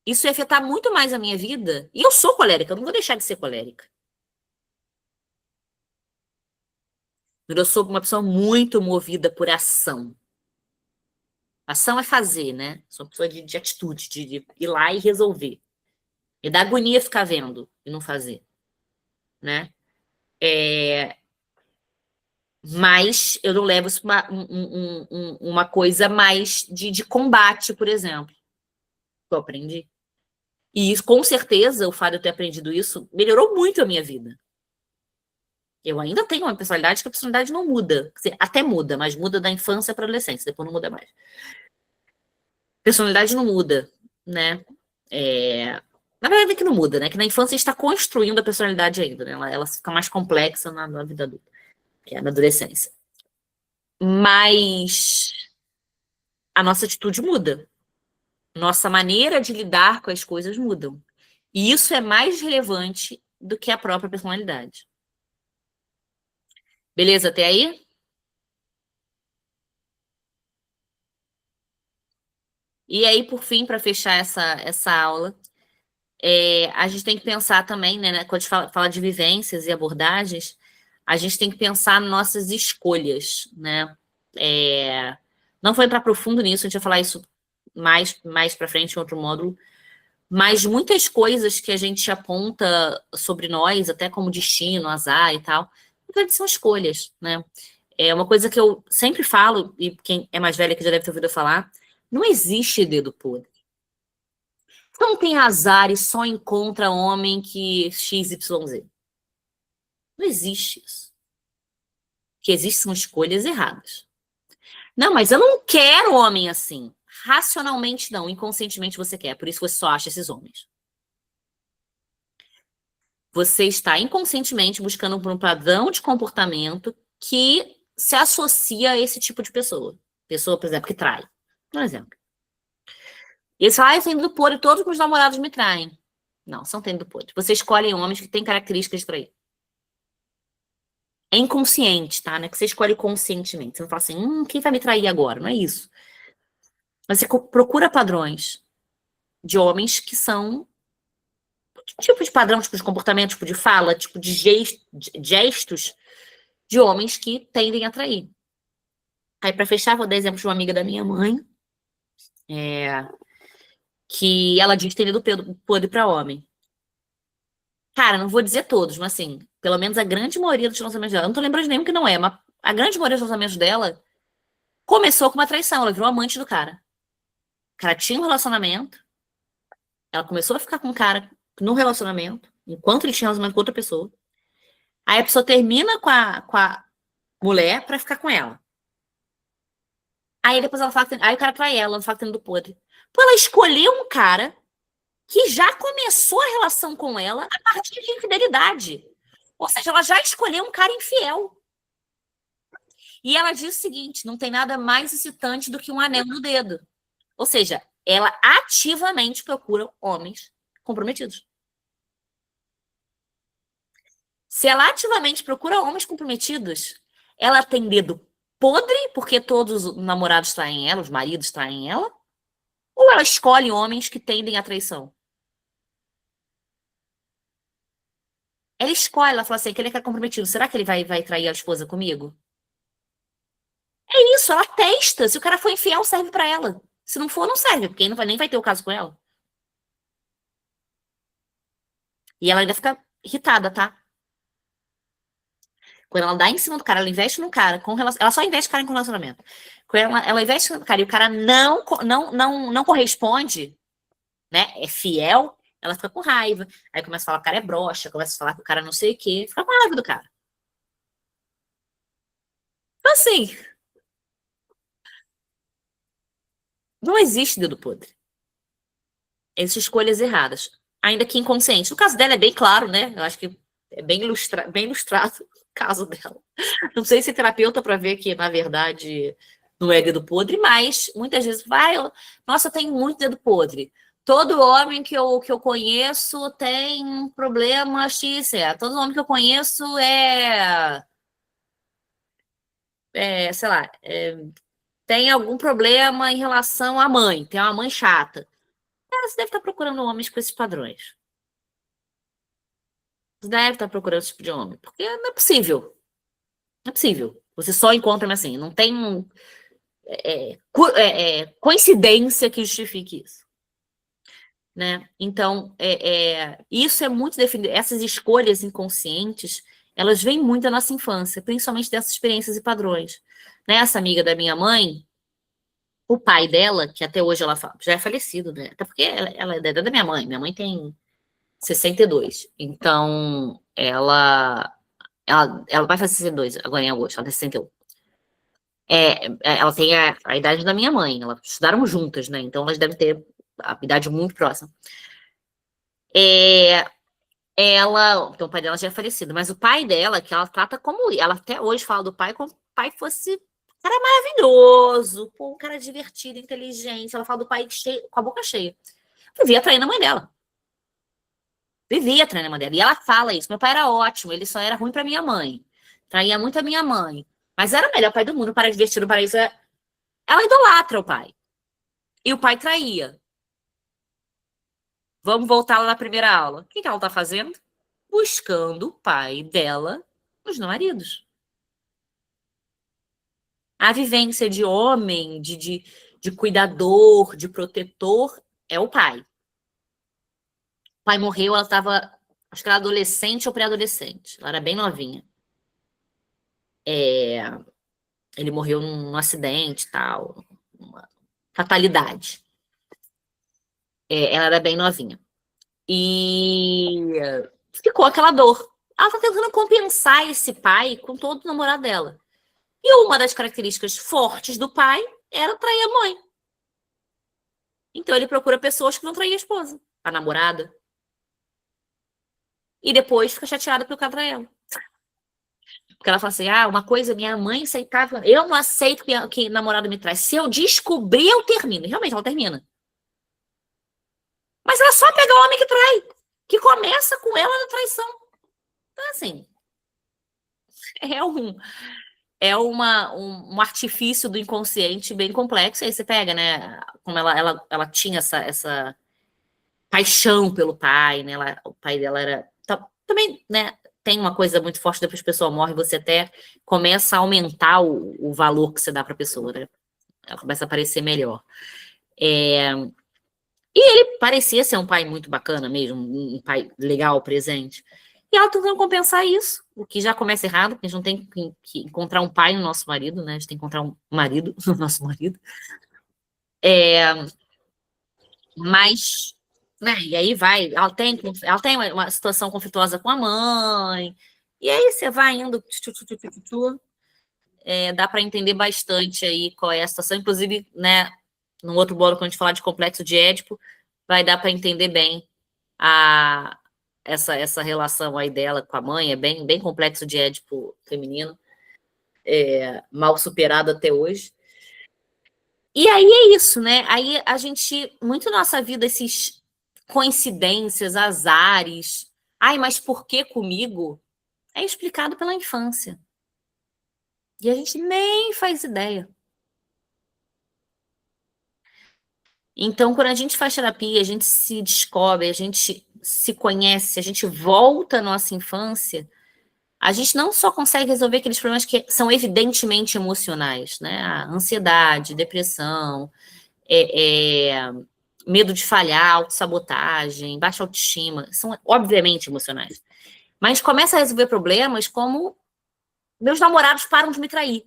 Isso ia afetar muito mais a minha vida. E eu sou colérica, eu não vou deixar de ser colérica. Eu sou uma pessoa muito movida por ação. Ação é fazer, né? Sou uma pessoa de atitude, de ir lá e resolver. E dá agonia ficar vendo e não fazer, né? Mas eu não levo isso para uma coisa mais de combate, por exemplo. Que eu aprendi. E isso, com certeza, o fato de eu ter aprendido isso melhorou muito a minha vida. Eu ainda tenho uma personalidade que a personalidade não muda. Quer dizer, até muda, mas muda da infância para a adolescência, depois não muda mais. Personalidade não muda, né? Na verdade é que não muda, né? Que na infância a gente está construindo a personalidade ainda, né? Ela fica mais complexa na vida adulta, que é na adolescência. Mas a nossa atitude muda. Nossa maneira de lidar com as coisas mudam. E isso é mais relevante do que a própria personalidade. Beleza até aí? E aí, por fim, para fechar essa aula, a gente tem que pensar também, né, quando a gente fala de vivências e abordagens, a gente tem que pensar nas nossas escolhas, né? Não foi para profundo nisso, a gente vai falar isso mais para frente em outro módulo, mas muitas coisas que a gente aponta sobre nós, até como destino, azar e tal, na verdade são escolhas, né? É uma coisa que eu sempre falo, e quem é mais velha que já deve ter ouvido eu falar, não existe dedo podre. Você não tem azar e só encontra homem que XYZ. Não existe isso. O que existe são escolhas erradas. Não, mas eu não quero homem assim. Racionalmente não, inconscientemente você quer, por isso você só acha esses homens. Você está inconscientemente buscando por um padrão de comportamento que se associa a esse tipo de pessoa. Pessoa, por exemplo, que trai. Por exemplo. E eles falam, eu tenho dedo podre, todos os meus namorados me traem. Não, são tendo podre. Você escolhe homens que têm características de trair. É inconsciente, tá? Não é que você escolhe conscientemente. Você não fala assim, quem vai me trair agora? Não é isso. Mas você procura padrões de homens que são tipo de padrão, tipo de comportamento, tipo de fala, tipo de gestos de homens que tendem a trair. Aí, para fechar, vou dar exemplo de uma amiga da minha mãe, que ela diz ter dedo podre para homem. Cara, não vou dizer todos, mas assim, pelo menos a grande maioria dos lançamentos dela, eu não tô lembrando de nenhum que não é, mas a grande maioria dos lançamentos dela começou com uma traição, ela virou amante do cara. O cara tinha um relacionamento, ela começou a ficar com o cara no relacionamento, enquanto ele tinha relacionamento com outra pessoa. Aí a pessoa termina com a mulher pra ficar com ela. Aí depois ela fala aí o cara trai ela fala que tá do podre. Pô, ela escolheu um cara que já começou a relação com ela a partir de infidelidade. Ou seja, ela já escolheu um cara infiel. E ela diz o seguinte, não tem nada mais excitante do que um anel no dedo. Ou seja, ela ativamente procura homens comprometidos. Se ela ativamente procura homens comprometidos, ela tem dedo podre, porque todos os namorados traem ela, os maridos traem ela, ou ela escolhe homens que tendem à traição? Ela escolhe, ela fala assim, que ele é comprometido, será que ele vai trair a esposa comigo? É isso, ela testa, se o cara for infiel, serve pra ela. Se não for, não serve, porque nem vai ter o caso com ela. E ela ainda fica irritada, tá? Quando ela dá em cima do cara, ela investe no cara, ela só investe cara em relacionamento. Quando ela investe no cara e o cara não corresponde, né? É fiel, ela fica com raiva. Aí começa a falar que o cara é broxa, começa a falar que o cara não sei o quê. Fica com raiva do cara. Então, assim, não existe dedo podre. Existem escolhas erradas. Ainda que inconsciente. No caso dela é bem claro, né? Eu acho que é bem ilustrado o caso dela. Não sei se é terapeuta para ver que, na verdade, não é dedo podre, mas muitas vezes nossa, eu tenho muito dedo podre. Todo homem que eu conheço tem um problema X, todo homem que eu conheço sei lá, tem algum problema em relação à mãe, tem uma mãe chata. Cara, você deve estar procurando homens com esses padrões. Você deve estar procurando esse tipo de homem, porque não é possível. Não é possível. Você só encontra assim, não tem coincidência que justifique isso. Né? Então, isso é muito definido. Essas escolhas inconscientes, elas vêm muito da nossa infância, principalmente dessas experiências e padrões. Essa amiga da minha mãe, o pai dela, que até hoje ela já é falecido, né? Até porque ela é da idade da minha mãe. Minha mãe tem 62. Então, ela vai fazer 62 agora em agosto, ela tem 61. Ela tem a idade da minha mãe, elas estudaram juntas, né? Então elas devem ter a idade muito próxima. Então o pai dela já é falecido, mas o pai dela, que ela trata como, ela até hoje fala do pai como se o pai fosse um cara maravilhoso, um cara divertido, inteligente. Ela fala do pai com a boca cheia. Vivia traindo a mãe dela. Vivia traindo a mãe dela. E ela fala isso. Meu pai era ótimo, ele só era ruim pra minha mãe. Traía muito a minha mãe. Mas era o melhor pai do mundo, para divertir, para isso. Ela idolatra o pai. E o pai traía. Vamos voltar lá na primeira aula. O que ela está fazendo? Buscando o pai dela nos maridos. A vivência de homem, de cuidador, de protetor, é o pai. O pai morreu, ela estava, acho que era adolescente ou pré-adolescente. Ela era bem novinha. Ele morreu num acidente, tal, uma fatalidade. Ela era bem novinha. E ficou aquela dor. Ela tá tentando compensar esse pai com todo o namorado dela. E uma das características fortes do pai era trair a mãe. Então ele procura pessoas que não traem a esposa, a namorada. E depois fica chateada pelo cara trair ela. Porque ela fala assim, uma coisa, minha mãe aceitava, eu não aceito que namorado me traz. Se eu descobrir, eu termino. E realmente, ela termina. Mas ela só pega o homem que trai, que começa com ela na traição. Então, assim, é um artifício do inconsciente bem complexo. Aí você pega, né, como ela tinha essa paixão pelo pai, né, o pai dela era... Também, né, tem uma coisa muito forte, depois que a pessoa morre, você até começa a aumentar o valor que você dá para a pessoa, né? Ela começa a parecer melhor. E ele parecia ser um pai muito bacana mesmo, um pai legal, presente. E ela tentando compensar isso, o que já começa errado, porque a gente não tem que encontrar um pai no nosso marido, né? A gente tem que encontrar um marido no nosso marido. Mas, né? E aí vai, ela tem uma situação conflituosa com a mãe, e aí você vai indo, dá para entender bastante aí qual é a situação, inclusive, né? No outro bloco, quando a gente falar de complexo de Édipo, vai dar para entender bem essa relação aí dela com a mãe, é bem, bem complexo de Édipo feminino, mal superado até hoje. E aí é isso, né? Aí a gente, muito na nossa vida, esses coincidências, azares, mas por que comigo? É explicado pela infância. E a gente nem faz ideia. Então, quando a gente faz terapia, a gente se descobre, a gente se conhece, a gente volta à nossa infância, a gente não só consegue resolver aqueles problemas que são evidentemente emocionais, né? A ansiedade, depressão, medo de falhar, autossabotagem, baixa autoestima, são obviamente emocionais. Mas começa a resolver problemas como meus namorados param de me trair.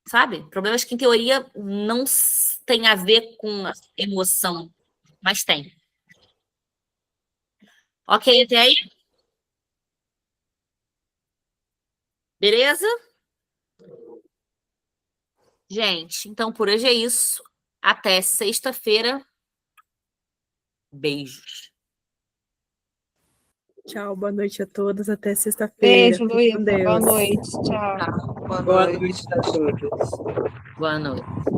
Sabe? Problemas que, em teoria, não tem a ver com emoção, mas tem. Ok, até aí? Beleza? Gente, então por hoje é isso. Até sexta-feira. Beijos. Tchau, boa noite a todos. Até sexta-feira. Beijo, Luísa. Boa noite. Tchau. Boa noite a todos. Boa noite.